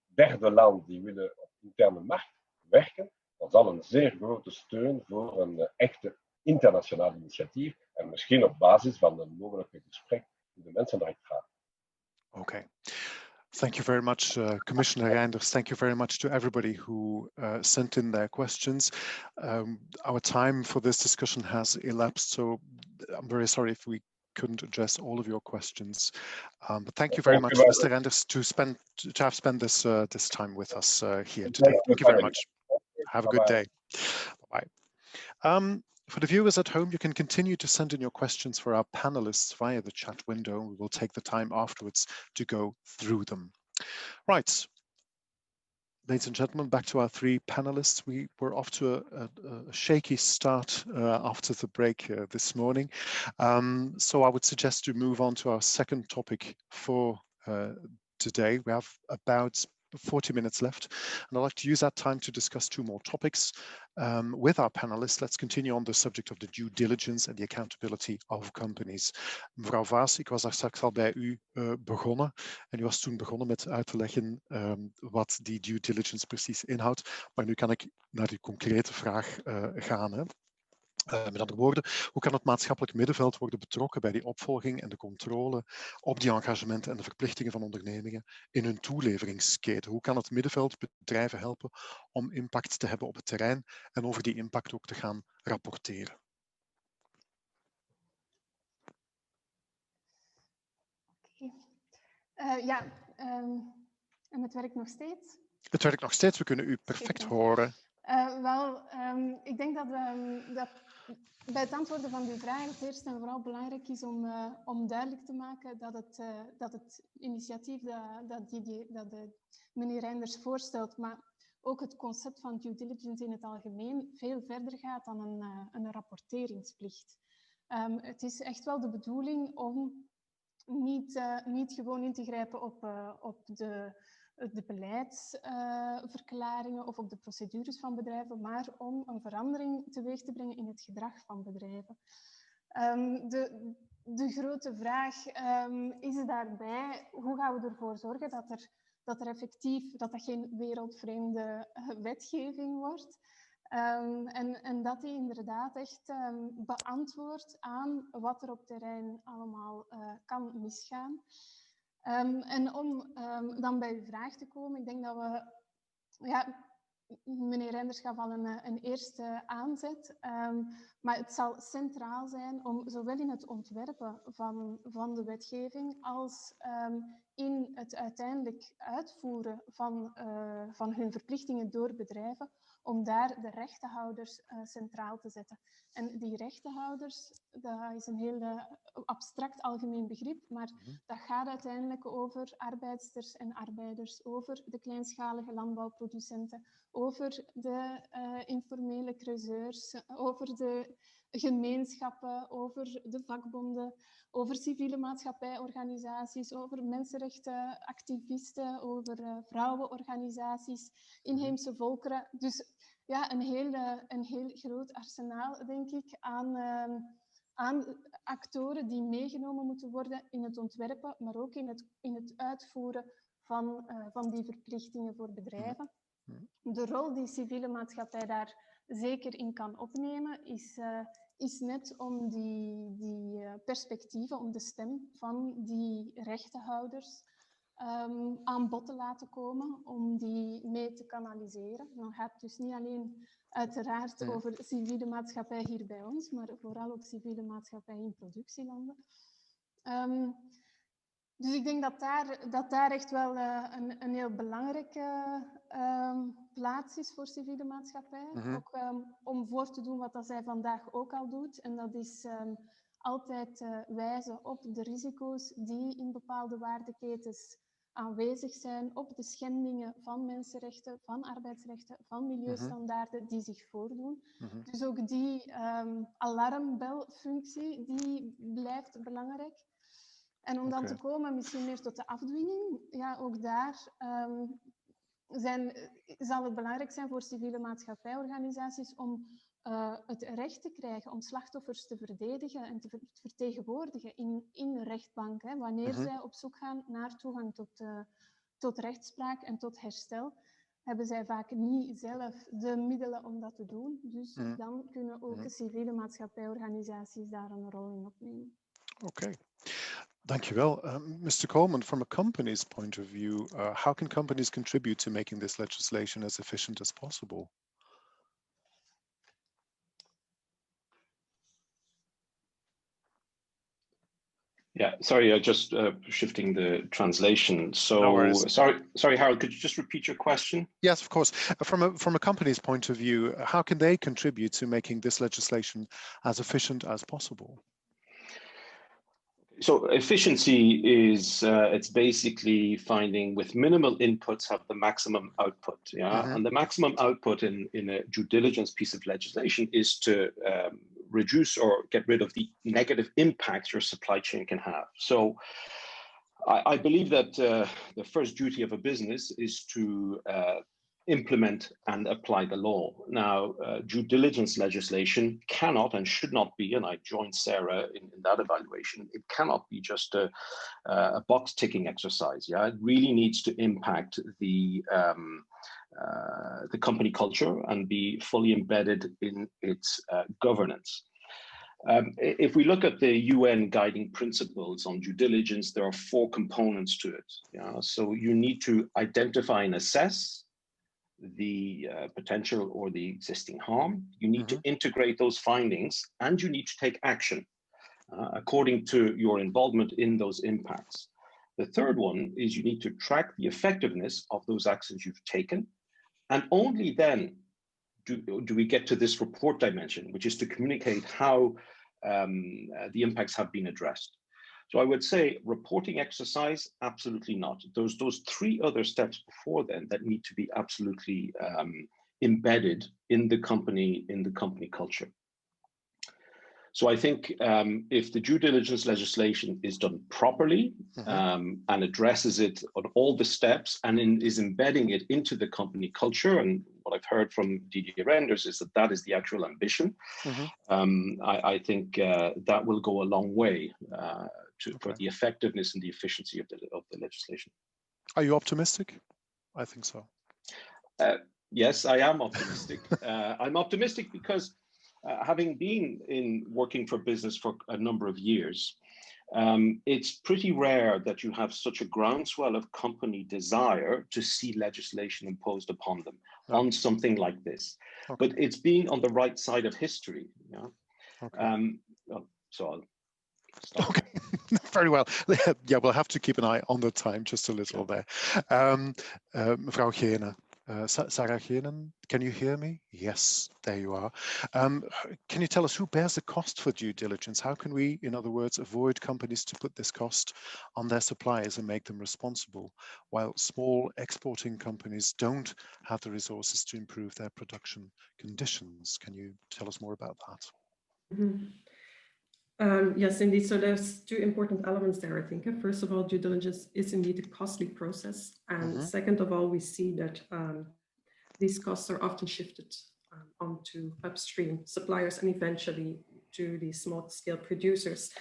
derde land die willen op de interne markt werken, dat zal een zeer grote steun voor een echte internationaal initiatief en misschien op basis van een mogelijke gesprek in de Mensenrechtenraad. Okay. Thank you very much, Commissioner Reynders. Thank you very much to everybody who sent in their questions. Our time for this discussion has elapsed, so I'm very sorry if we couldn't address all of your questions. But thank you very much, Mr. Reynders, to have spent this time with us here today. Thank you very much. Have a good day. Bye-bye. For the viewers at home, you can continue to send in your questions for our panelists via the chat window. We will take the time afterwards to go through them. Right, ladies and gentlemen, back to our three panelists. We were off to a shaky start after the break this morning. So I would suggest to move on to our second topic for today. We have about 40 minutes left, and I'd like to use that time to discuss two more topics with our panelists. Let's continue on the subject of the due diligence and the accountability of companies. Mevrouw Vaes, ik was daar straks al bij u begonnen en u was toen begonnen met uit te leggen wat die due diligence precies inhoudt. Maar nu kan ik naar die concrete vraag gaan. Hè. Met andere woorden, hoe kan het maatschappelijk middenveld worden betrokken bij die opvolging en de controle op die engagementen en de verplichtingen van ondernemingen in hun toeleveringsketen? Hoe kan het middenveld bedrijven helpen om impact te hebben op het terrein en over die impact ook te gaan rapporteren? En het werkt nog steeds? Het werkt nog steeds, we kunnen u perfect horen. Ik denk dat bij het antwoorden van uw vraag het eerst en vooral belangrijk is om duidelijk te maken dat het initiatief dat meneer Reynders voorstelt, maar ook het concept van due diligence in het algemeen veel verder gaat dan een rapporteringsplicht. Het is echt wel de bedoeling om niet gewoon in te grijpen op de beleidsverklaringen of op de procedures van bedrijven, maar om een verandering teweeg te brengen in het gedrag van bedrijven. De grote vraag is daarbij, hoe gaan we ervoor zorgen dat er effectief, dat geen wereldvreemde wetgeving wordt. En dat die inderdaad echt beantwoordt aan wat er op terrein allemaal kan misgaan. En om dan bij uw vraag te komen, ik denk dat we... Ja, meneer Reynders gaf al een eerste aanzet, maar het zal centraal zijn om zowel in het ontwerpen van de wetgeving als in het uiteindelijk uitvoeren van hun verplichtingen door bedrijven, om daar de rechtenhouders centraal te zetten. En die rechtenhouders, dat is een heel abstract algemeen begrip, maar dat gaat uiteindelijk over arbeidsters en arbeiders, over de kleinschalige landbouwproducenten, over de informele creuseurs, over de gemeenschappen, over de vakbonden, over civiele maatschappijorganisaties, over mensenrechtenactivisten, over vrouwenorganisaties, inheemse volkeren. Dus ja, een heel groot arsenaal, denk ik, aan actoren die meegenomen moeten worden in het ontwerpen, maar ook in het uitvoeren van die verplichtingen voor bedrijven. De rol die civiele maatschappij daar zeker in kan opnemen, is net om die perspectieven, om de stem van die rechtenhouders aan bod te laten komen, om die mee te kanaliseren. Dan gaat het dus niet alleen uiteraard over civiele maatschappij hier bij ons, maar vooral ook civiele maatschappij in productielanden. Dus ik denk dat daar echt wel een heel belangrijke plaats is voor civiele maatschappij. Ook om voor te doen wat dat zij vandaag ook al doet. En dat is altijd wijzen op de risico's die in bepaalde waardeketens aanwezig zijn, op de schendingen van mensenrechten, van arbeidsrechten, van milieustandaarden die zich voordoen. Dus ook die alarmbelfunctie, die blijft belangrijk. En om dan te komen misschien meer tot de afdwinging, ja, ook daar zal het belangrijk zijn voor civiele maatschappijorganisaties om het recht te krijgen om slachtoffers te verdedigen en te vertegenwoordigen in de rechtbank. Hè, wanneer zij op zoek gaan naar toegang tot rechtspraak en tot herstel, hebben zij vaak niet zelf de middelen om dat te doen. Dus dan kunnen ook civiele maatschappijorganisaties daar een rol in opnemen. Okay. Dankjewel. Mr. Coleman, from a company's point of view, how can companies contribute to making this legislation as efficient as possible? Yeah, sorry, just shifting the translation. So, no sorry, Harold, could you just repeat your question? Yes, of course. From a company's point of view, how can they contribute to making this legislation as efficient as possible? So efficiency is it's basically finding with minimal inputs have the maximum output. Yeah, and the maximum output in a due diligence piece of legislation is to reduce or get rid of the negative impacts your supply chain can have. So I believe that the first duty of a business is to implement and apply the law. Now, due diligence legislation cannot and should not be, and I join Sara in that evaluation, it cannot be just a box ticking exercise. Yeah, it really needs to impact the company culture and be fully embedded in its governance. If we look at the UN guiding principles on due diligence, there are 4 components to it. Yeah? So you need to identify and assess the potential or the existing harm. You need to integrate those findings, and you need to take action according to your involvement in those impacts. The third one is you need to track the effectiveness of those actions you've taken. And only then do we get to this report dimension, which is to communicate how the impacts have been addressed. So I would say reporting exercise, absolutely not. Those three other steps before then that need to be absolutely embedded in the company culture. So I think if the due diligence legislation is done properly and addresses it on all the steps and is embedding it into the company culture, and what I've heard from Didier Reynders is that that is the actual ambition, I think that will go a long way for the effectiveness and the efficiency of the legislation. Are you optimistic? I think so. Yes, I am optimistic. I'm optimistic because having been working for business for a number of years, it's pretty rare that you have such a groundswell of company desire to see legislation imposed upon them on something like this. But it's being on the right side of history. Yeah. So I'll stop. Okay, very well. Yeah, we'll have to keep an eye on the time just a little there. Mevrouw Geenen. Sara Geenen, can you hear me? Yes, there you are. Can you tell us who bears the cost for due diligence? How can we, in other words, avoid companies to put this cost on their suppliers and make them responsible, while small exporting companies don't have the resources to improve their production conditions? Can you tell us more about that? Yes, indeed. So there's two important elements there, I think. First of all, due diligence is indeed a costly process. And second of all, we see that these costs are often shifted onto upstream suppliers and eventually to the small-scale producers.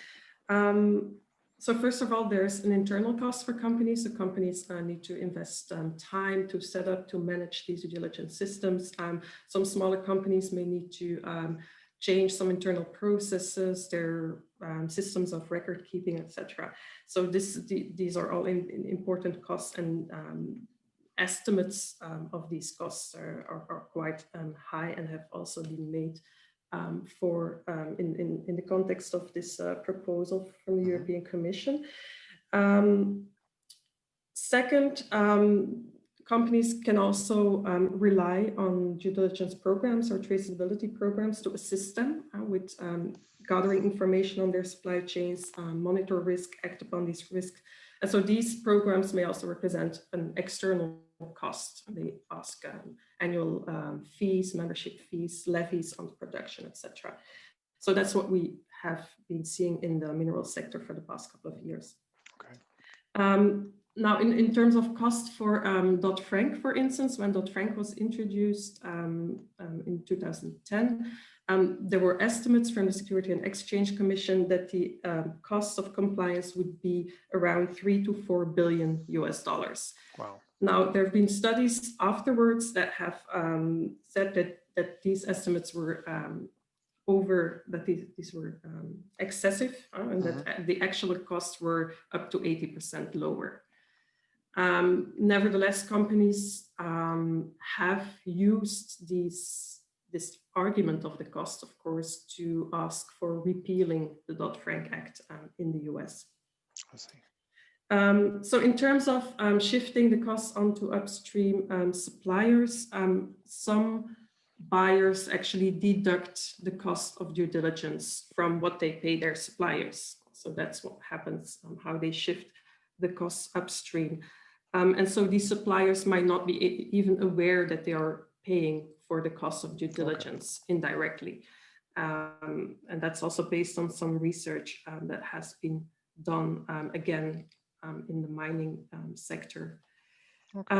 So first of all, there's an internal cost for companies. So companies need to invest time to set up, to manage these due diligence systems. Some smaller companies may need to change some internal processes, their systems of record keeping, etc. So these are all important costs, and estimates of these costs are quite high and have also been made in the context of this proposal from the European Commission. Second, companies can also rely on due diligence programs or traceability programs to assist them with gathering information on their supply chains, monitor risk, act upon these risks. And so these programs may also represent an external cost. They ask annual fees, membership fees, levies on production, etc. So that's what we have been seeing in the mineral sector for the past couple of years. Okay. Now, in terms of cost for Dodd-Frank, for instance, when Dodd-Frank was introduced in 2010, there were estimates from the Security and Exchange Commission that the cost of compliance would be around $3 to $4 billion US. Wow. Now, there have been studies afterwards that have said that these estimates were these were excessive, and that the actual costs were up to 80% lower. Nevertheless, companies have used this argument of the cost, of course, to ask for repealing the Dodd-Frank Act in the US. I see. So in terms of shifting the costs onto upstream suppliers, some buyers actually deduct the cost of due diligence from what they pay their suppliers. So that's what happens, how they shift the costs upstream. And so these suppliers might not be even aware that they are paying for the cost of due diligence indirectly. And that's also based on some research that has been done, again, in the mining sector. Okay.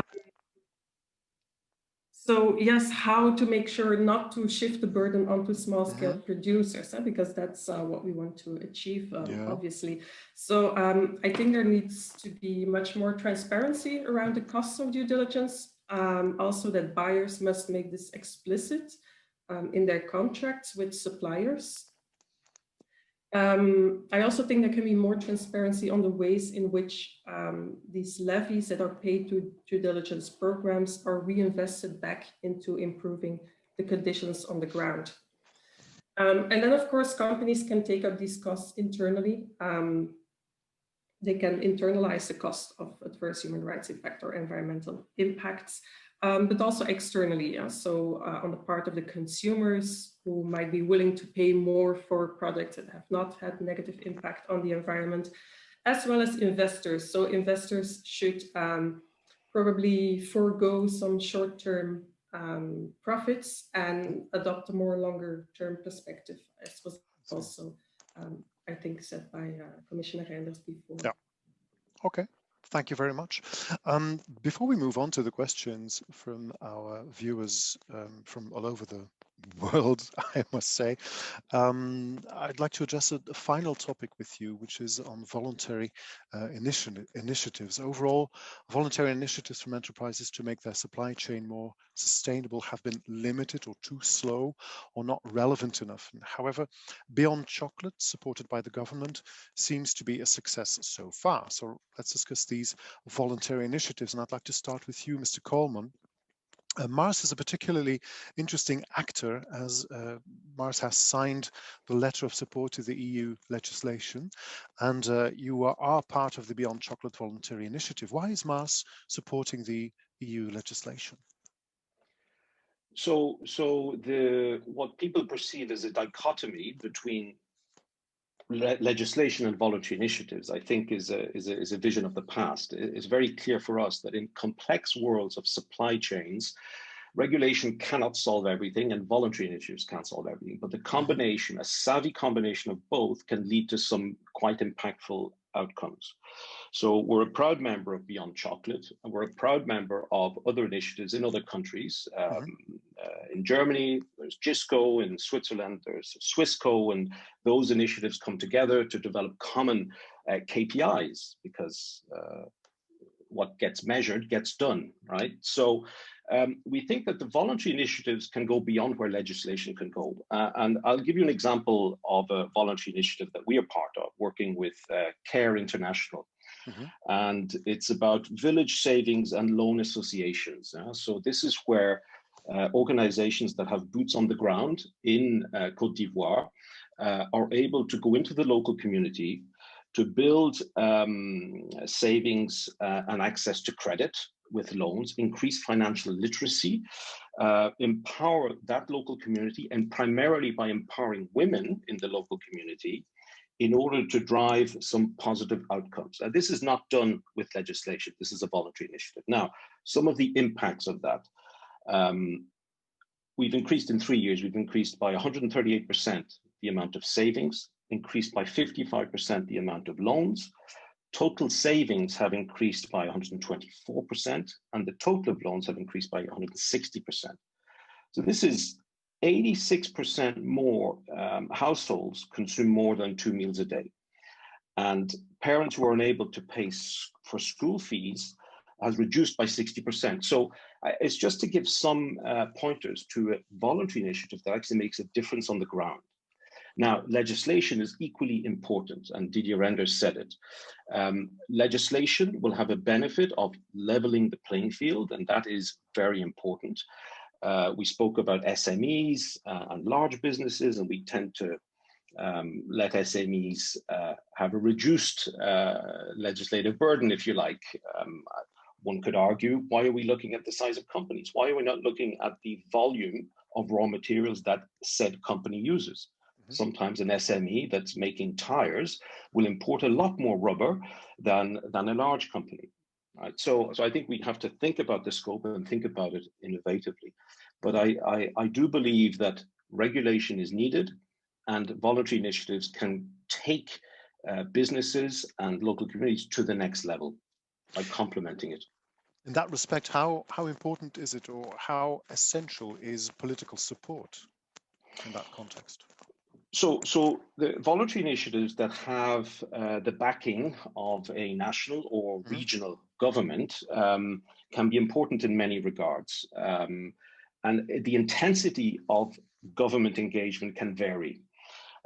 So yes, how to make sure not to shift the burden onto small-scale producers, because that's what we want to achieve, obviously. So I think there needs to be much more transparency around the costs of due diligence. Also that buyers must make this explicit in their contracts with suppliers. I also think there can be more transparency on the ways in which these levies that are paid to due diligence programs are reinvested back into improving the conditions on the ground. And then, of course, companies can take up these costs internally. they can internalize the cost of adverse human rights impact or environmental impacts, but also externally. So on the part of the consumers who might be willing to pay more for products that have not had negative impact on the environment, as well as investors. So investors should probably forego some short-term profits and adopt a more longer-term perspective, as was also, I think, said by Commissioner Reynders before. Yeah. Okay. Thank you very much. Before we move on to the questions from our viewers from all over the world, I must say, I'd like to address a final topic with you, which is on voluntary initiatives. Overall, voluntary initiatives from enterprises to make their supply chain more sustainable have been limited or too slow or not relevant enough. However, Beyond Chocolate, supported by the government, seems to be a success so far. So let's discuss these voluntary initiatives. And I'd like to start with you, Mr. Coleman. Mars is a particularly interesting actor, as Mars has signed the letter of support to the EU legislation, and you are part of the Beyond Chocolate Voluntary Initiative. Why is Mars supporting the EU legislation? So what people perceive as a dichotomy between legislation and voluntary initiatives, I think, is a vision of the past. It's very clear for us that in complex worlds of supply chains, regulation cannot solve everything and voluntary initiatives can't solve everything. But the combination, a savvy combination of both, can lead to some quite impactful outcomes. So we're a proud member of Beyond Chocolate, and we're a proud member of other initiatives in other countries. In Germany, there's GISCO. In Switzerland, there's Swissco, and those initiatives come together to develop common KPIs, because what gets measured gets done, right? So we think that the voluntary initiatives can go beyond where legislation can go. And I'll give you an example of a voluntary initiative that we are part of, working with CARE International. And it's about village savings and loan associations. So this is where organizations that have boots on the ground in Côte d'Ivoire are able to go into the local community to build savings and access to credit with loans, increase financial literacy, empower that local community, and primarily by empowering women in the local community in order to drive some positive outcomes. This is not done with legislation. This is a voluntary initiative. Now, some of the impacts of that. We've increased in 3 years, we've increased by 138% the amount of savings, increased by 55% the amount of loans. Total savings have increased by 124%, and the total of loans have increased by 160%. So this is 86% more households consume more than 2 meals a day. And parents who are unable to pay for school fees has reduced by 60%. So it's just to give some pointers to a voluntary initiative that actually makes a difference on the ground. Now, legislation is equally important, and Didier Reynders said it. Legislation will have a benefit of leveling the playing field, and that is very important. We spoke about SMEs and large businesses, and we tend to let SMEs have a reduced legislative burden, if you like. One could argue, why are we looking at the size of companies? Why are we not looking at the volume of raw materials that said company uses? Sometimes an SME that's making tires will import a lot more rubber than a large company. Right? So I think we have to think about the scope and think about it innovatively. But I do believe that regulation is needed, and voluntary initiatives can take businesses and local communities to the next level by complementing it. In that respect, how important is it, or how essential is political support in that context? So the voluntary initiatives that have the backing of a national or regional government can be important in many regards. And the intensity of government engagement can vary.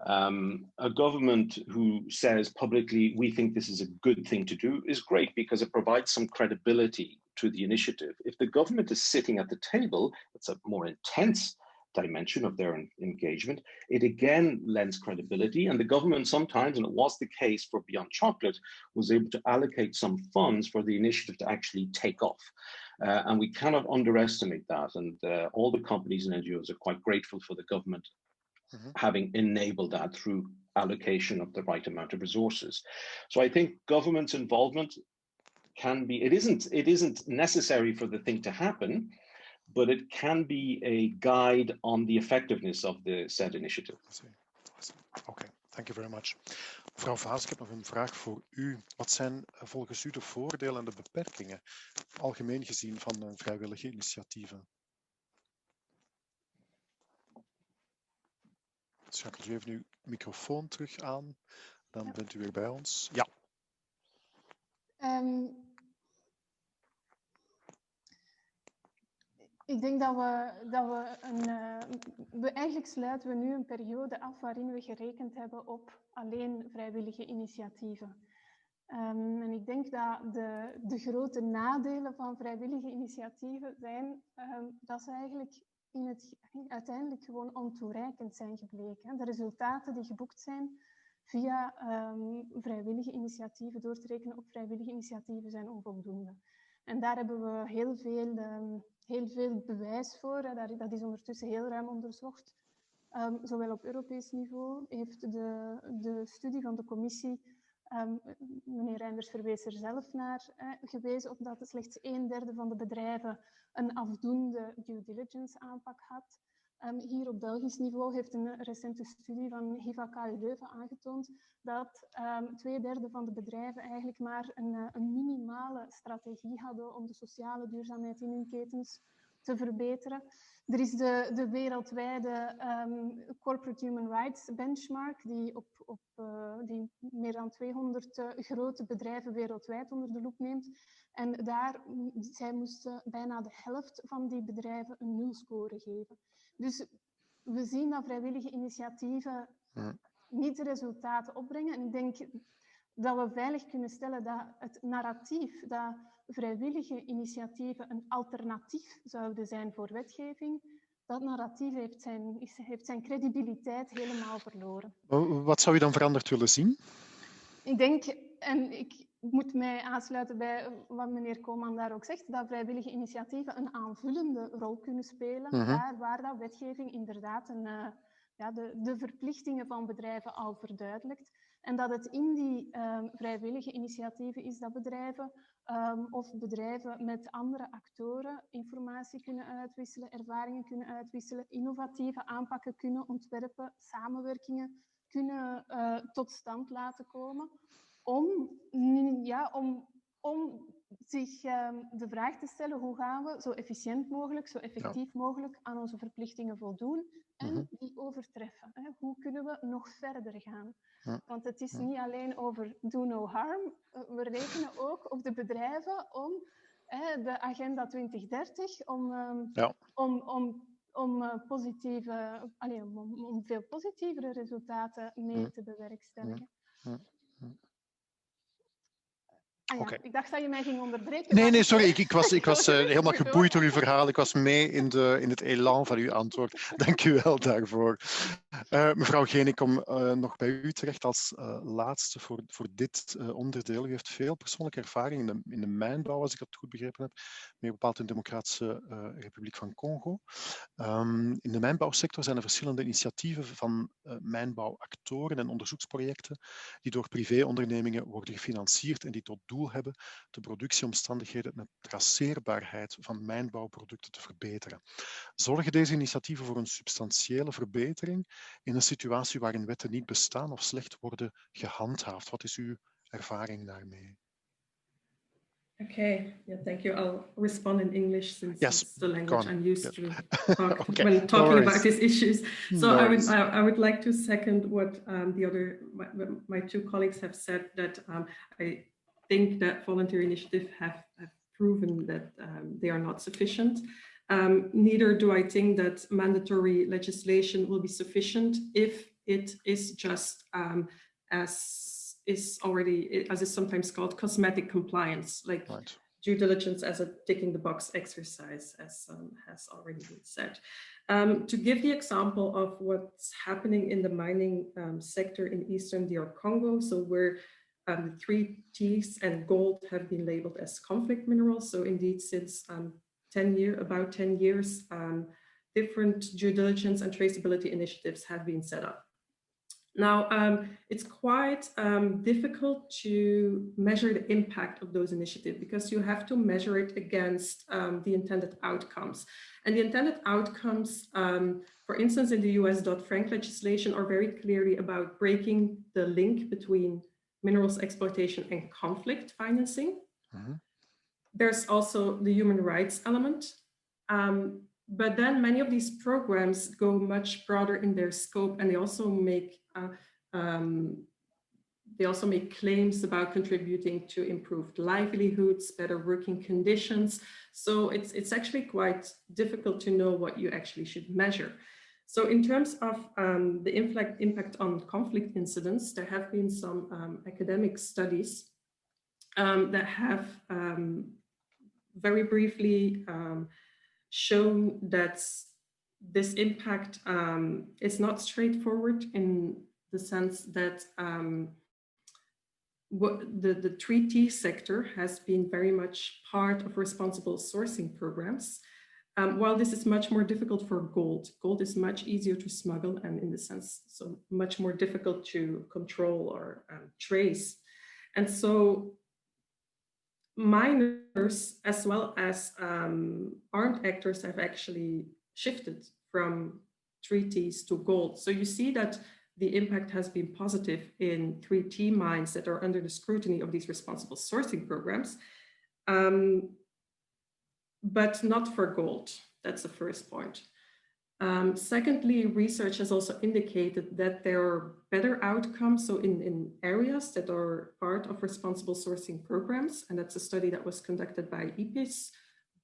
A government who says publicly, we think this is a good thing to do, is great because it provides some credibility to the initiative. If the government is sitting at the table, it's a more intense dimension of their engagement. It again lends credibility, and the government sometimes, and it was the case for Beyond Chocolate, was able to allocate some funds for the initiative to actually take off. And we cannot underestimate that. And all the companies and NGOs are quite grateful for the government having enabled that through allocation of the right amount of resources. So I think government's involvement can be, it isn't necessary for the thing to happen, but it can be a guide on the effectiveness of the said initiative. Okay, thank you very much. Mevrouw Vaes, ik heb nog een vraag voor u. Wat zijn volgens u de voordelen en de beperkingen, algemeen gezien, van vrijwillige initiatieven? Schakelt u even uw microfoon terug aan, dan bent u weer bij ons. Ja. Ik denk dat we eigenlijk sluiten we nu een periode af waarin we gerekend hebben op alleen vrijwillige initiatieven. En ik denk dat de grote nadelen van vrijwillige initiatieven zijn dat ze eigenlijk uiteindelijk gewoon ontoereikend zijn gebleken. De resultaten die geboekt zijn via vrijwillige initiatieven, door te rekenen op vrijwillige initiatieven, zijn onvoldoende. En daar hebben we heel veel bewijs voor. Dat is ondertussen heel ruim onderzocht. Zowel op Europees niveau heeft de studie van de commissie, meneer Reynders verwees er zelf naar, gewezen op dat slechts 1/3 van de bedrijven een afdoende due diligence aanpak had. Hier op Belgisch niveau heeft een recente studie van HIVAK Leuven aangetoond dat 2/3 van de bedrijven eigenlijk maar een minimale strategie hadden om de sociale duurzaamheid in hun ketens te verbeteren. Er is de wereldwijde Corporate Human Rights Benchmark, die meer dan 200 grote bedrijven wereldwijd onder de loep neemt. En zij moesten bijna de helft van die bedrijven een 0-score geven. Dus we zien dat vrijwillige initiatieven niet de resultaten opbrengen. En ik denk dat we veilig kunnen stellen dat het narratief dat vrijwillige initiatieven een alternatief zouden zijn voor wetgeving, dat narratief heeft zijn credibiliteit helemaal verloren. Wat zou je dan veranderd willen zien? Ik denk, en ik moet mij aansluiten bij wat meneer Coleman daar ook zegt, dat vrijwillige initiatieven een aanvullende rol kunnen spelen, daar waar dat wetgeving inderdaad de verplichtingen van bedrijven al verduidelijkt. En dat het in die vrijwillige initiatieven is dat bedrijven of bedrijven met andere actoren informatie kunnen uitwisselen, ervaringen kunnen uitwisselen, innovatieve aanpakken kunnen ontwerpen, samenwerkingen kunnen tot stand laten komen, om zich de vraag te stellen: hoe gaan we zo efficiënt mogelijk, zo effectief mogelijk aan onze verplichtingen voldoen en die overtreffen? Hoe kunnen we nog verder gaan? Want het is niet alleen over do no harm. We rekenen ook op de bedrijven om de agenda 2030, om veel positievere resultaten mee te bewerkstelligen. Okay. Ik dacht dat je mij ging onderbreken. Nee, sorry. Ik was helemaal geboeid door uw verhaal. Ik was mee in het elan van uw antwoord. Dank u wel daarvoor. Mevrouw Geenen, ik kom nog bij u terecht als laatste voor dit onderdeel. U heeft veel persoonlijke ervaring in de mijnbouw, als ik dat goed begrepen heb, meer bepaald in de Democratische Republiek van Congo. In de mijnbouwsector zijn er verschillende initiatieven van mijnbouwactoren en onderzoeksprojecten die door privéondernemingen worden gefinancierd en die tot doel hebben de productieomstandigheden en de traceerbaarheid van mijnbouwproducten te verbeteren. Zorgen deze initiatieven voor een substantiële verbetering in een situatie waarin wetten niet bestaan of slecht worden gehandhaafd? Wat is uw ervaring daarmee? Okay, yeah, thank you. I'll respond in English since it's the language I'm used to when talking about these issues. So I would like to second what my two colleagues have said, that I think that voluntary initiatives have proven that they are not sufficient. Neither do I think that mandatory legislation will be sufficient if it is just as is sometimes called cosmetic compliance, like due diligence as a ticking the box exercise, as has already been said. To give the example of what's happening in the mining sector in Eastern DR Congo, so where the 3 T's and gold have been labeled as conflict minerals. So indeed, since about 10 years, different due diligence and traceability initiatives have been set up. Now, it's quite difficult to measure the impact of those initiatives because you have to measure it against the intended outcomes. And the intended outcomes, for instance, in the US Dodd-Frank legislation are very clearly about breaking the link between minerals exploitation and conflict financing. Mm-hmm. There's also the human rights element. But then many of these programs go much broader in their scope, and they also make claims about contributing to improved livelihoods, better working conditions. So it's actually quite difficult to know what you actually should measure. So in terms of the impact on conflict incidents, there have been some academic studies that have very briefly shown that this impact is not straightforward in the sense that the 3T sector has been very much part of responsible sourcing programs. While this is much more difficult for gold, gold is much easier to smuggle and in the sense, so much more difficult to control or trace. And so miners as well as armed actors have actually shifted from 3Ts to gold. So you see that the impact has been positive in 3T mines that are under the scrutiny of these responsible sourcing programs, but not for gold. That's the first point. Secondly, research has also indicated that there are better outcomes. So in areas that are part of responsible sourcing programs, and that's a study that was conducted by IPIS,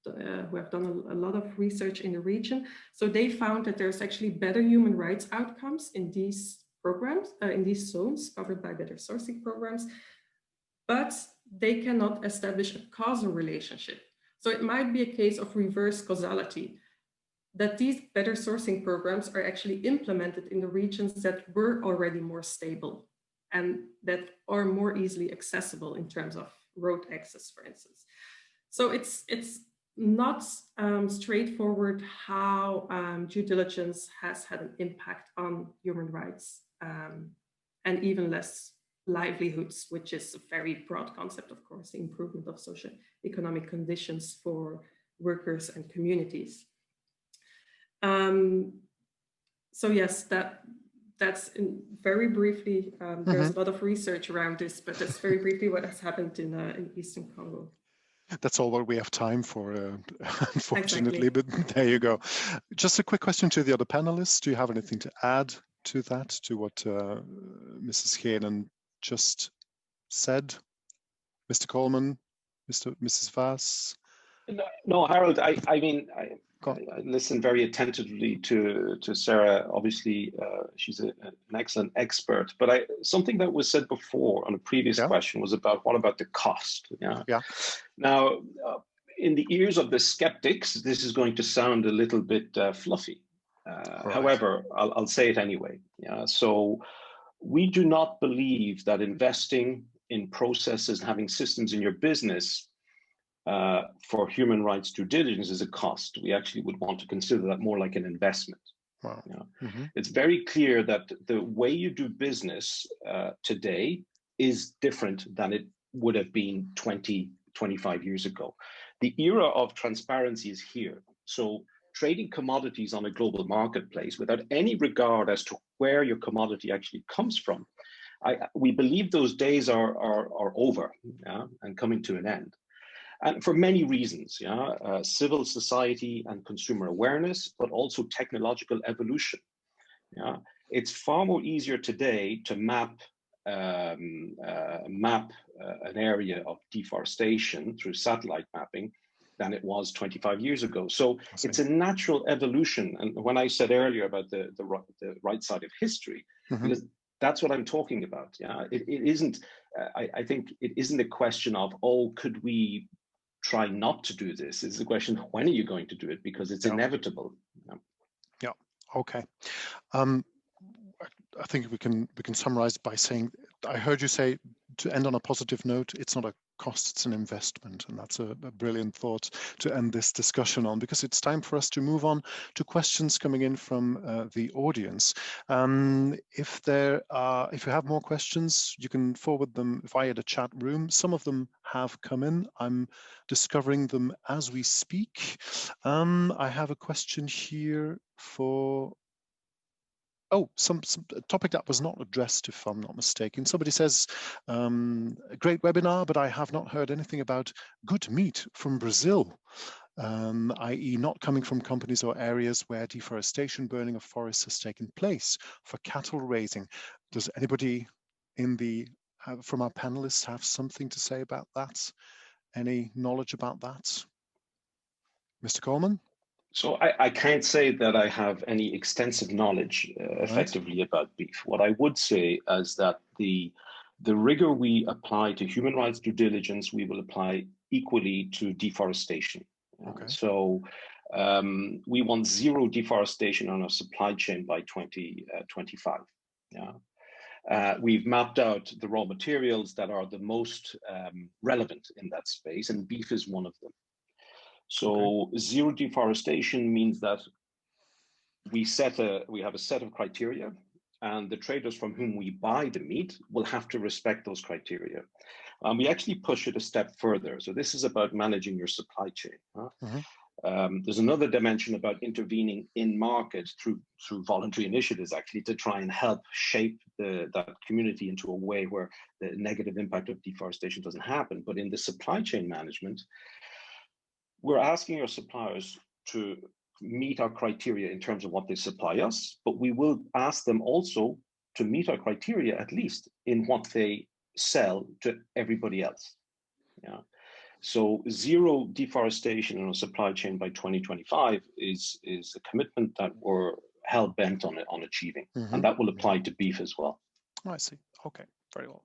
who have done a lot of research in the region. So they found that there's actually better human rights outcomes in these programs, in these zones covered by better sourcing programs, but they cannot establish a causal relationship. So it might be a case of reverse causality, that these better sourcing programs are actually implemented in the regions that were already more stable and that are more easily accessible in terms of road access, for instance. So it's not straightforward how due diligence has had an impact on human rights and even less livelihoods, which is a very broad concept, of course, the improvement of socio-economic conditions for workers and communities. So yes, that's very briefly, there's a lot of research around this, but that's very briefly what has happened in Eastern Congo. That's all what we have time for, unfortunately, exactly. But there you go. Just a quick question to the other panelists. Do you have anything to add to that, to what Mrs. Geenen just said? Mr. Coleman, Mrs. Vaes? No, Harold, I mean, I listened very attentively to Sara. Obviously, she's an excellent expert. But something that was said before on a previous question was about what about the cost? Yeah. Now, in the ears of the skeptics, this is going to sound a little bit fluffy. Right. However, I'll say it anyway. Yeah. So we do not believe that investing in processes and having systems in your business for human rights due diligence is a cost. We actually would want to consider that more like an investment. Wow. It's very clear that the way you do business today is different than it would have been 20, 25 years ago. The era of transparency is here. So trading commodities on a global marketplace without any regard as to where your commodity actually comes from, we believe those days are over, and coming to an end. And for many reasons, civil society and consumer awareness, but also technological evolution. It's far more easier today to map an area of deforestation through satellite mapping than it was 25 years ago. So it's a natural evolution. And when I said earlier about the right side of history, because that's what I'm talking about. It isn't. I think it isn't a question of, oh, could we try not to do this. It's a question, when are you going to do it? Because it's inevitable. Yeah. Okay. I think we can summarize by saying, I heard you say, to end on a positive note, it's not a cost, it's an investment. And that's a brilliant thought to end this discussion on, because it's time for us to move on to questions coming in from the audience. If you have more questions, you can forward them via the chat room. Some of them have come in. I'm discovering them as we speak. I have a question here for some topic that was not addressed, if I'm not mistaken. Somebody says, a great webinar, but I have not heard anything about good meat from Brazil, i.e. not coming from companies or areas where deforestation, burning of forests has taken place for cattle raising. Does anybody from our panelists have something to say about that? Any knowledge about that? Mr. Coleman? So I can't say that I have any extensive knowledge effectively about beef. What I would say is that the rigor we apply to human rights due diligence, we will apply equally to deforestation. Okay. So we want zero deforestation on our supply chain by 2025. We've mapped out the raw materials that are the most relevant in that space, and beef is one of them. So zero deforestation means that we have a set of criteria, and the traders from whom we buy the meat will have to respect those criteria. We actually push it a step further. So this is about managing your supply chain. There's another dimension about intervening in market through voluntary initiatives, actually, to try and help shape that community into a way where the negative impact of deforestation doesn't happen. But in the supply chain management, we're asking our suppliers to meet our criteria in terms of what they supply us, but we will ask them also to meet our criteria, at least in what they sell to everybody else. So zero deforestation in our supply chain by 2025 is a commitment that we're hell bent on achieving, and that will apply to beef as well. I see. Okay, very well.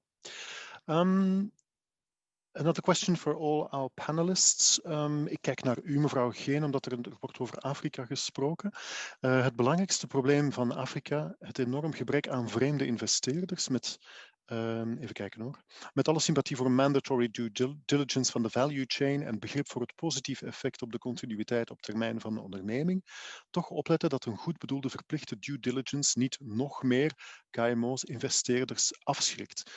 Another question for all our panelists. Ik kijk naar u, mevrouw Geenen, omdat er wordt over Afrika gesproken. Het belangrijkste probleem van Afrika, het enorm gebrek aan vreemde investeerders met, even kijken hoor, met alle sympathie voor een mandatory due diligence van de value chain en begrip voor het positieve effect op de continuïteit op termijn van de onderneming, toch opletten dat een goed bedoelde verplichte due diligence niet nog meer KMO's, investeerders afschrikt.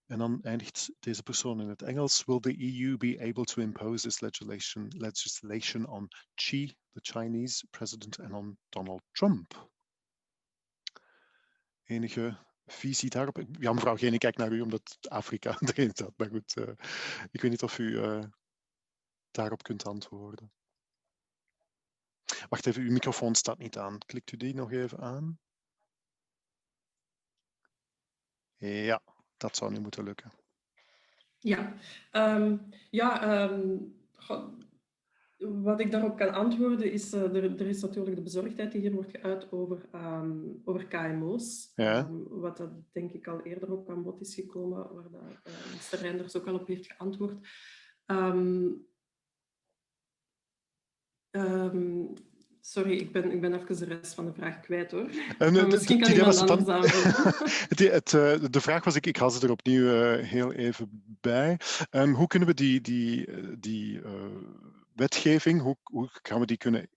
En dan eindigt deze persoon in het Engels. Will the EU be able to impose this legislation on Xi, the Chinese president, en on Donald Trump? Enige visie daarop? Ja, mevrouw Geenen, ik kijk naar u omdat Afrika erin staat. Maar goed, ik weet niet of u daarop kunt antwoorden. Wacht even, uw microfoon staat niet aan. Klikt u die nog even aan? Ja. Dat zou nu moeten lukken. Wat ik daarop kan antwoorden is, er is natuurlijk de bezorgdheid die hier wordt geuit over KMO's. Ja. Wat dat denk ik al eerder ook aan bod is gekomen, waar minister Reynders ook al op heeft geantwoord. Sorry, ik ben even de rest van de vraag kwijt hoor. Misschien kan iemand anders aanvullen. De vraag was, ik haal ze er opnieuw heel even bij. Hoe kunnen we die wetgeving, hoe gaan we die kunnen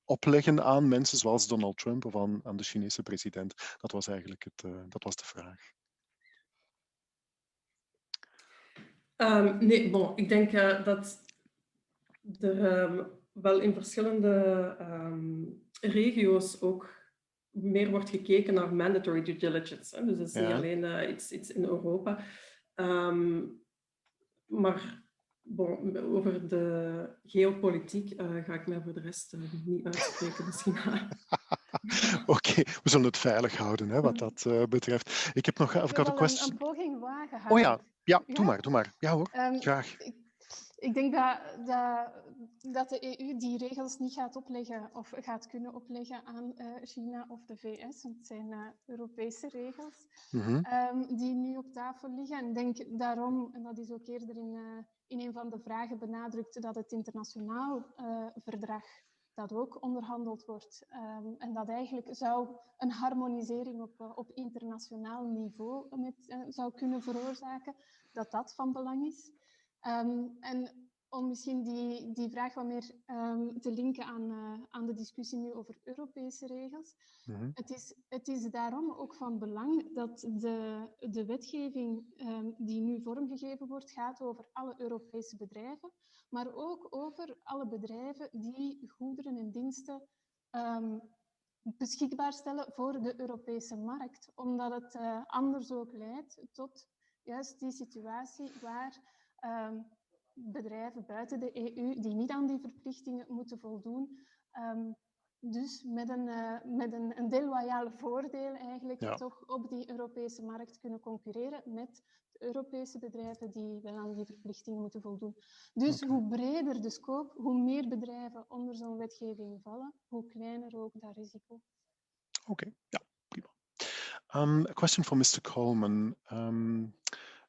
opleggen aan mensen zoals Donald Trump of aan de Chinese president? Dat was eigenlijk dat was de vraag. Ik denk dat er wel in verschillende regio's ook meer wordt gekeken naar mandatory due diligence. Dus dat is niet alleen iets in Europa. Maar over de geopolitiek ga ik mij voor de rest niet uitspreken misschien. Oké, we zullen het veilig houden wat dat betreft. Ik heb nog even een question. Een poging wagen. Oh ja, doe maar. Ja hoor, graag. Ik denk dat de EU die regels niet gaat opleggen of gaat kunnen opleggen aan China of de VS. Want het zijn Europese regels die nu op tafel liggen. En ik denk daarom, en dat is ook eerder in een van de vragen benadrukt dat het internationaal verdrag dat ook onderhandeld wordt en dat eigenlijk zou een harmonisering op internationaal niveau zou kunnen veroorzaken, dat van belang is. En om misschien die vraag wat meer te linken aan de discussie nu over Europese regels. Mhm. Het is daarom ook van belang dat de wetgeving die nu vormgegeven wordt, gaat over alle Europese bedrijven, maar ook over alle bedrijven die goederen en diensten beschikbaar stellen voor de Europese markt. Omdat het anders ook leidt tot juist die situatie waar bedrijven buiten de EU die niet aan die verplichtingen moeten voldoen, dus met een deloyaal voordeel eigenlijk toch op die Europese markt kunnen concurreren met de Europese bedrijven die wel aan die verplichtingen moeten voldoen. Dus hoe breder de scope, hoe meer bedrijven onder zo'n wetgeving vallen, hoe kleiner ook dat risico. Okay, yeah, prima. A question for Mr. Coleman.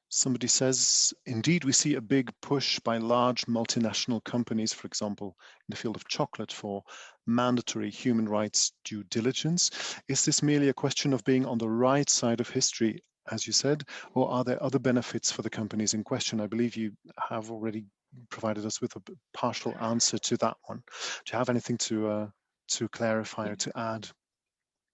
Somebody says, indeed, we see a big push by large multinational companies, for example, in the field of chocolate for mandatory human rights due diligence. Is this merely a question of being on the right side of history, as you said, or are there other benefits for the companies in question? I believe you have already provided us with a partial answer to that one. Do you have anything to clarify or to add?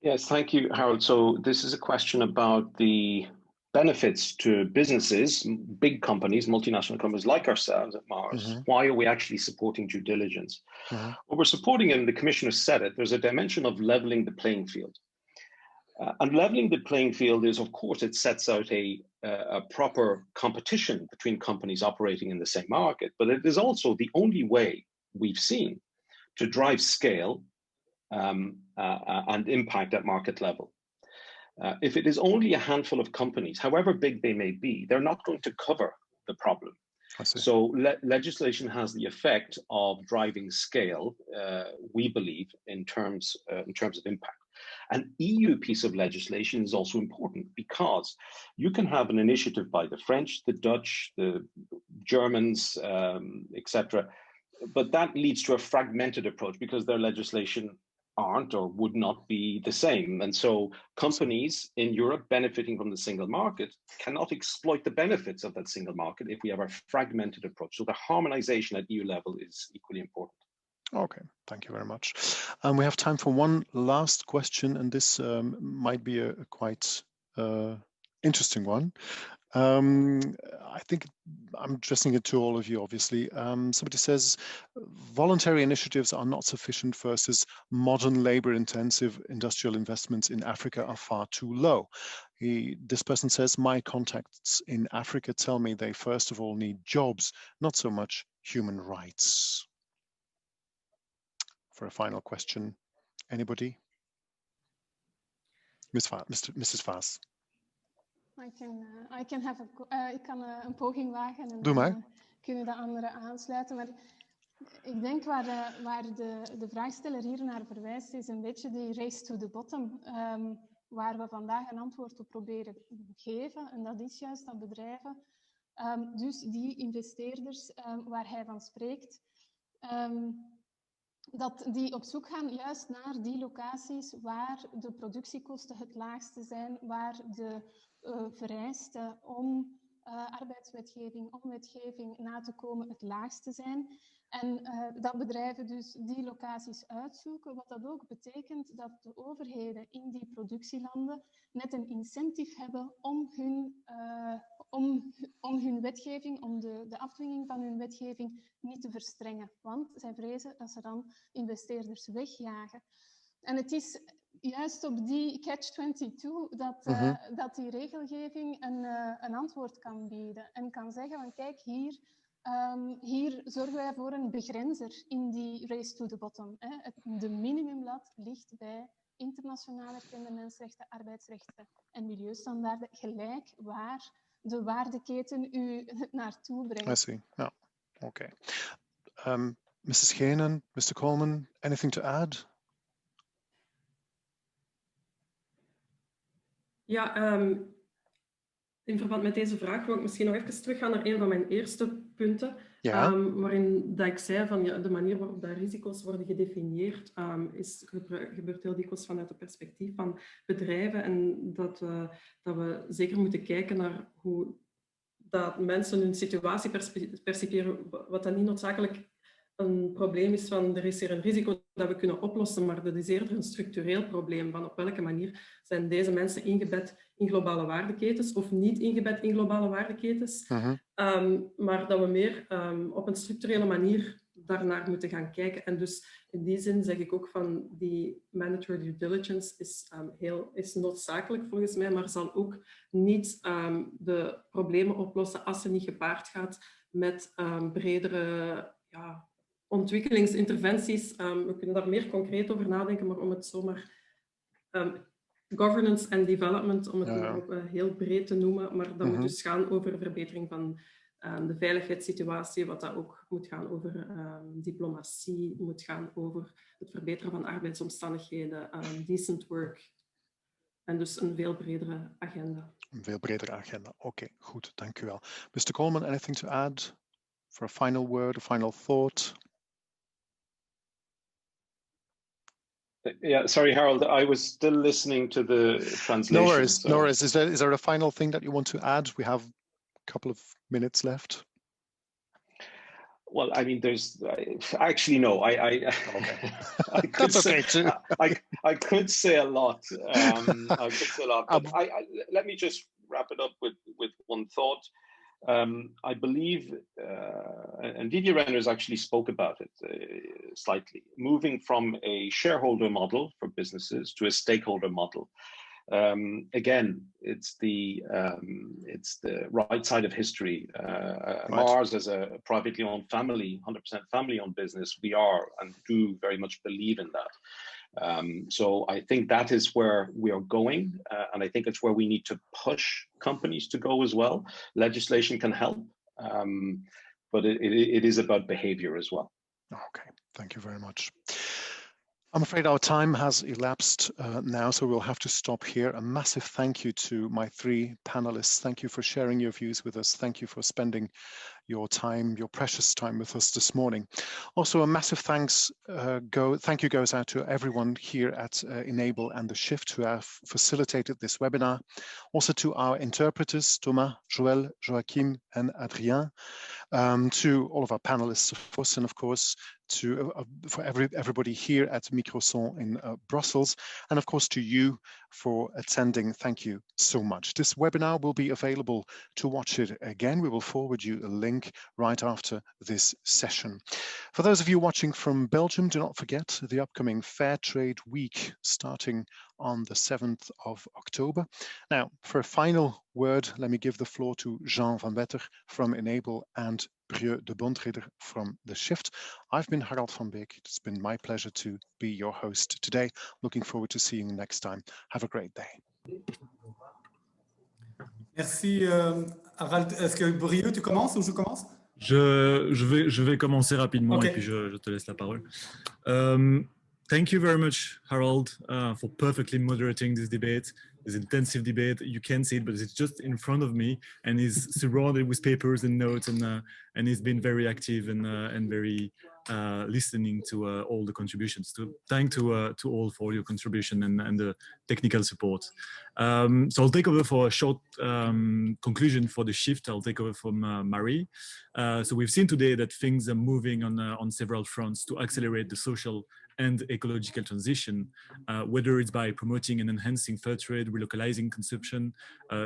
Yes, thank you, Harold. So this is a question about the benefits to businesses, big companies, multinational companies like ourselves at Mars. Mm-hmm. Why are we actually supporting due diligence? Mm-hmm. Well, we're supporting, and the Commissioner said it, there's a dimension of leveling the playing field. And leveling the playing field is, of course, it sets out a proper competition between companies operating in the same market, but it is also the only way we've seen to drive scale and impact at market level. If it is only a handful of companies, however big they may be, they're not going to cover the problem. So legislation has the effect of driving scale, we believe, in terms of impact. An EU piece of legislation is also important because you can have an initiative by the French, the Dutch, the Germans, etc., but that leads to a fragmented approach because their legislation aren't or would not be the same. And so companies in Europe benefiting from the single market cannot exploit the benefits of that single market if we have a fragmented approach. So the harmonization at EU level is equally important. Okay, thank you very much. We have time for one last question, and this might be a quite interesting one. I think I'm addressing it to all of you, obviously. Somebody says voluntary initiatives are not sufficient versus modern labor-intensive industrial investments in Africa are far too low. This person says, my contacts in Africa tell me they first of all need jobs, not so much human rights. For a final question, anybody? Mrs. Vaes. Ik kan een poging wagen en Doe maar. Dan kunnen de anderen aansluiten. Maar ik denk waar de vraagsteller hier naar verwijst, is een beetje die race to the bottom, waar we vandaag een antwoord op proberen geven. En dat is juist dat bedrijven, dus die investeerders waar hij van spreekt, dat die op zoek gaan juist naar die locaties waar de productiekosten het laagste zijn, waar de vereisten om arbeidswetgeving, om wetgeving na te komen het laagste zijn. En dat bedrijven dus die locaties uitzoeken, wat dat ook betekent dat de overheden in die productielanden net een incentive hebben om hun wetgeving, om de afdwinging van hun wetgeving niet te verstrengen. Want zij vrezen dat ze dan investeerders wegjagen. En het is juist op die catch-22 dat die regelgeving een antwoord kan bieden. En kan zeggen van kijk, hier zorgen wij voor een begrenzer in die race to the bottom. De minimumlat ligt bij internationaal erkende mensenrechten, arbeidsrechten en milieustandaarden, gelijk waar de waardeketen u naartoe brengt. I see. Yeah. Okay. Mrs. Geenen, Mr. Coleman, anything to add? Ja, in verband met deze vraag wil ik misschien nog even teruggaan naar een van mijn eerste punten. Ja. Waarin dat ik zei van de manier waarop dat risico's worden gedefinieerd gebeurt heel dikwijls vanuit het perspectief van bedrijven en dat we zeker moeten kijken naar hoe dat mensen hun situatie percipiëren, wat dan niet noodzakelijk een probleem is van er is hier een risico dat we kunnen oplossen, maar dat is eerder een structureel probleem van op welke manier zijn deze mensen ingebed in globale waardeketens of niet ingebed in globale waardeketens. Maar dat we meer op een structurele manier daarnaar moeten gaan kijken. En dus in die zin zeg ik ook van die mandatory due diligence is noodzakelijk volgens mij, maar zal ook niet de problemen oplossen als ze niet gepaard gaat met bredere ontwikkelingsinterventies. We kunnen daar meer concreet over nadenken, maar om het zomaar governance en development, om het maar ook heel breed te noemen, maar dat moet dus gaan over verbetering van de veiligheidssituatie, wat dat ook moet gaan over diplomatie, moet gaan over het verbeteren van arbeidsomstandigheden, decent work. En dus een veel bredere agenda. Een veel bredere agenda. Oké, goed, dank u wel. Mr. Coleman, anything to add for a final word, a final thought? Yeah, sorry, Harold, I was still listening to the translation. No worries, no worries. Is there a final thing that you want to add? We have a couple of minutes left. Well, I mean, there's actually no. I could That's okay too. I could say a lot. I could say a lot. But let me just wrap it up with one thought. I believe, and Didier Reynders actually spoke about it slightly, moving from a shareholder model for businesses to a stakeholder model. Again, it's the right side of history. Mars, as a privately owned family, 100% family-owned business, we are and do very much believe in that. So I think that is where we are going, and I think it's where we need to push companies to go as well. Legislation can help, but it is about behavior as well. Okay, thank you very much. I'm afraid our time has elapsed now, so we'll have to stop here. A massive thank you to my three panelists. Thank you for sharing your views with us. Thank you for spending your time, your precious time with us this morning. Also, a massive thank you goes out to everyone here at Enable and The Shift who have facilitated this webinar. Also to our interpreters, Thomas, Joël, Joachim, and Adrien. To all of our panelists, of course, and of course, for everybody here at Microson in Brussels, and of course to you for attending. Thank you so much. This webinar will be available to watch it again. We will forward you a link right after this session. For those of you watching from Belgium, do not forget the upcoming Fair Trade Week starting on the 7th of October. Now, for a final word, let me give the floor to Jean van Wetter from Enable and Brieux de Bondreder from The Shift. I've been Harold van Beek. It's been my pleasure to be your host today. Looking forward to seeing you next time. Have a great day. Merci Harold. Est-ce que Brieux, tu commences ou je commence? Je vais commencer rapidement et puis je te laisse la parole. Thank you very much, Harold, for perfectly moderating this debate, this intensive debate. You can't see it, but it's just in front of me, and he's surrounded with papers and notes, and he's been very active and very listening to all the contributions. Thank to all for your contribution and the technical support. So I'll take over for a short conclusion for The Shift. I'll take over from Marie. So we've seen today that things are moving on several fronts to accelerate the social and ecological transition, whether it's by promoting and enhancing fair trade, relocalizing consumption,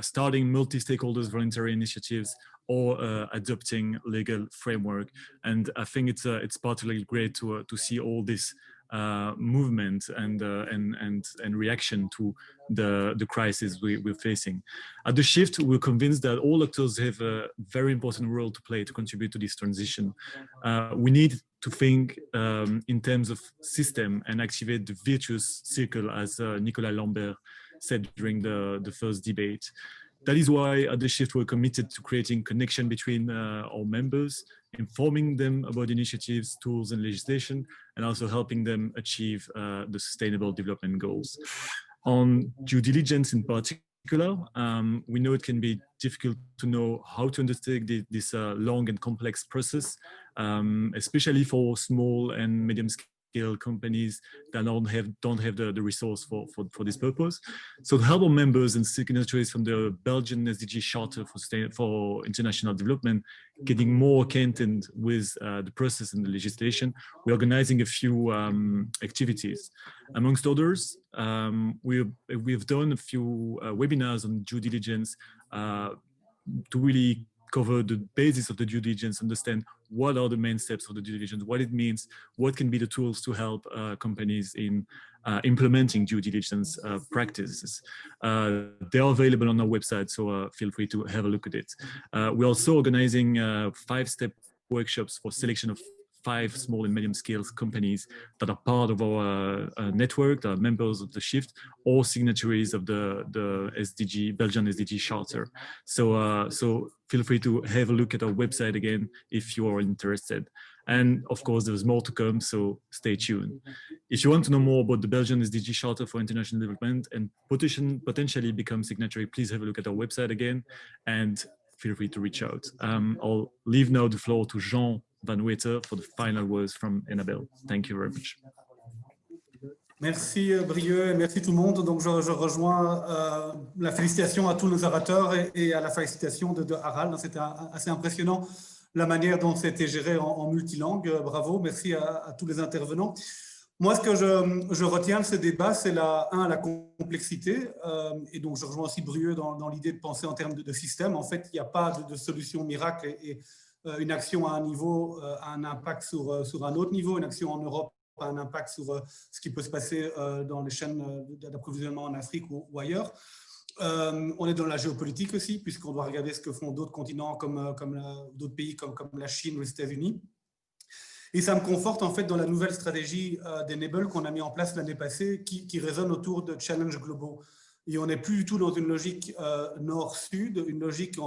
starting multi-stakeholders voluntary initiatives, or adopting legal framework. And I think it's particularly great to see all this movement and reaction to the crisis we're facing. At The Shift, we're convinced that all actors have a very important role to play to contribute to this transition. We need to think in terms of system and activate the virtuous circle, as Nicolas Lambert said during the first debate. That is why at The Shift we're committed to creating connection between our members, informing them about initiatives, tools and legislation, and also helping them achieve the Sustainable Development Goals. On due diligence in particular, We know it can be difficult to know how to undertake this long and complex process, especially for small and medium-scale companies that don't have the resource for this purpose. So to help our members and signatories from the Belgian SDG Charter for International Development getting more acquainted with the process and the legislation, we're organizing a few activities. Amongst others, we've done a few webinars on due diligence to really cover the basis of the due diligence, understand what are the main steps of the due diligence, what it means, what can be the tools to help companies in implementing due diligence practices. They are available on our website, so feel free to have a look at it. We're also organizing 5-step workshops for selection of 5 small and medium-scale companies that are part of our network, that are members of the Shift, or signatories of the Belgian SDG Charter. So feel free to have a look at our website again if you are interested. And of course, there's more to come, so stay tuned. If you want to know more about the Belgian SDG Charter for International Development and potentially become signatory, please have a look at our website again and feel free to reach out. I'll leave now the floor to Jean Van Weter for the final words from Annabelle. Thank you very much. Merci Brieux et merci tout le monde. Donc je rejoins la félicitation à tous nos orateurs et à la félicitation de Harald. C'était assez impressionnant la manière dont c'était géré en multilangue. Bravo, merci à tous les intervenants. Moi, ce que je retiens de ce débat, c'est la complexité. Et donc je rejoins aussi Brieux dans l'idée de penser en termes de système. En fait, il n'y a pas de solution miracle et une action à un niveau a un impact sur un autre niveau, une action en Europe a un impact sur ce qui peut se passer dans les chaînes d'approvisionnement en Afrique ou ailleurs. On est dans la géopolitique aussi, puisqu'on doit regarder ce que font d'autres continents comme d'autres pays comme la Chine ou les États-Unis. Et ça me conforte en fait dans la nouvelle stratégie d'Enable qu'on a mis en place l'année passée, qui résonne autour de challenges globaux. Et on n'est plus du tout dans une logique nord-sud, une logique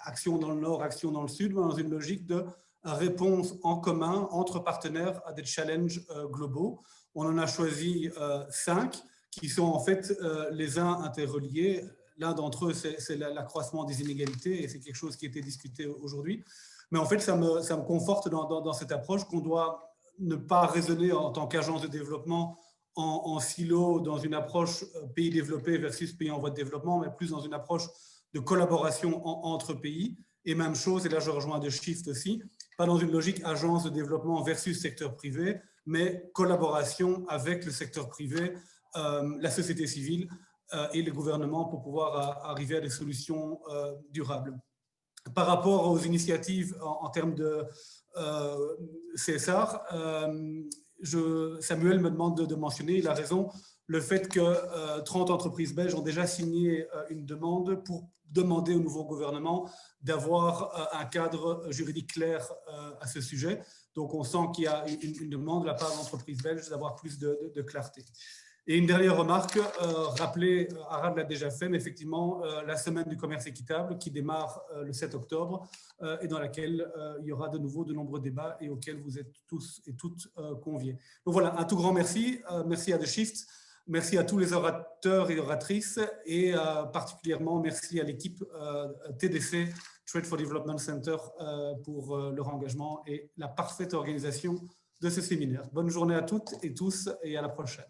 action dans le nord, action dans le sud, mais dans une logique de réponse en commun entre partenaires à des challenges globaux. On en a choisi 5 qui sont en fait les uns interreliés. L'un d'entre eux, c'est l'accroissement des inégalités et c'est quelque chose qui a été discuté aujourd'hui. Mais en fait, ça me conforte dans cette approche qu'on doit ne pas raisonner en tant qu'agence de développement en silo, dans une approche pays développé versus pays en voie de développement, mais plus dans une approche de collaboration entre pays. Et même chose, et là je rejoins de Shift aussi, pas dans une logique agence de développement versus secteur privé, mais collaboration avec le secteur privé, la société civile et les gouvernements pour pouvoir arriver à des solutions durables. Par rapport aux initiatives en termes de CSR, Samuel me demande de mentionner, il a raison, le fait que 30 entreprises belges ont déjà signé une demande pour demander au nouveau gouvernement d'avoir un cadre juridique clair à ce sujet. Donc, on sent qu'il y a une demande de la part d'entreprises belges d'avoir plus de clarté. Et une dernière remarque, rappeler, Harald l'a déjà fait, mais effectivement, la semaine du commerce équitable qui démarre le 7 octobre et dans laquelle il y aura de nouveau de nombreux débats et auxquels vous êtes tous et toutes conviés. Donc voilà, un tout grand merci. Merci à The Shift. Merci à tous les orateurs et oratrices et particulièrement merci à l'équipe TDC, Trade for Development Center, pour leur engagement et la parfaite organisation de ce séminaire. Bonne journée à toutes et tous et à la prochaine.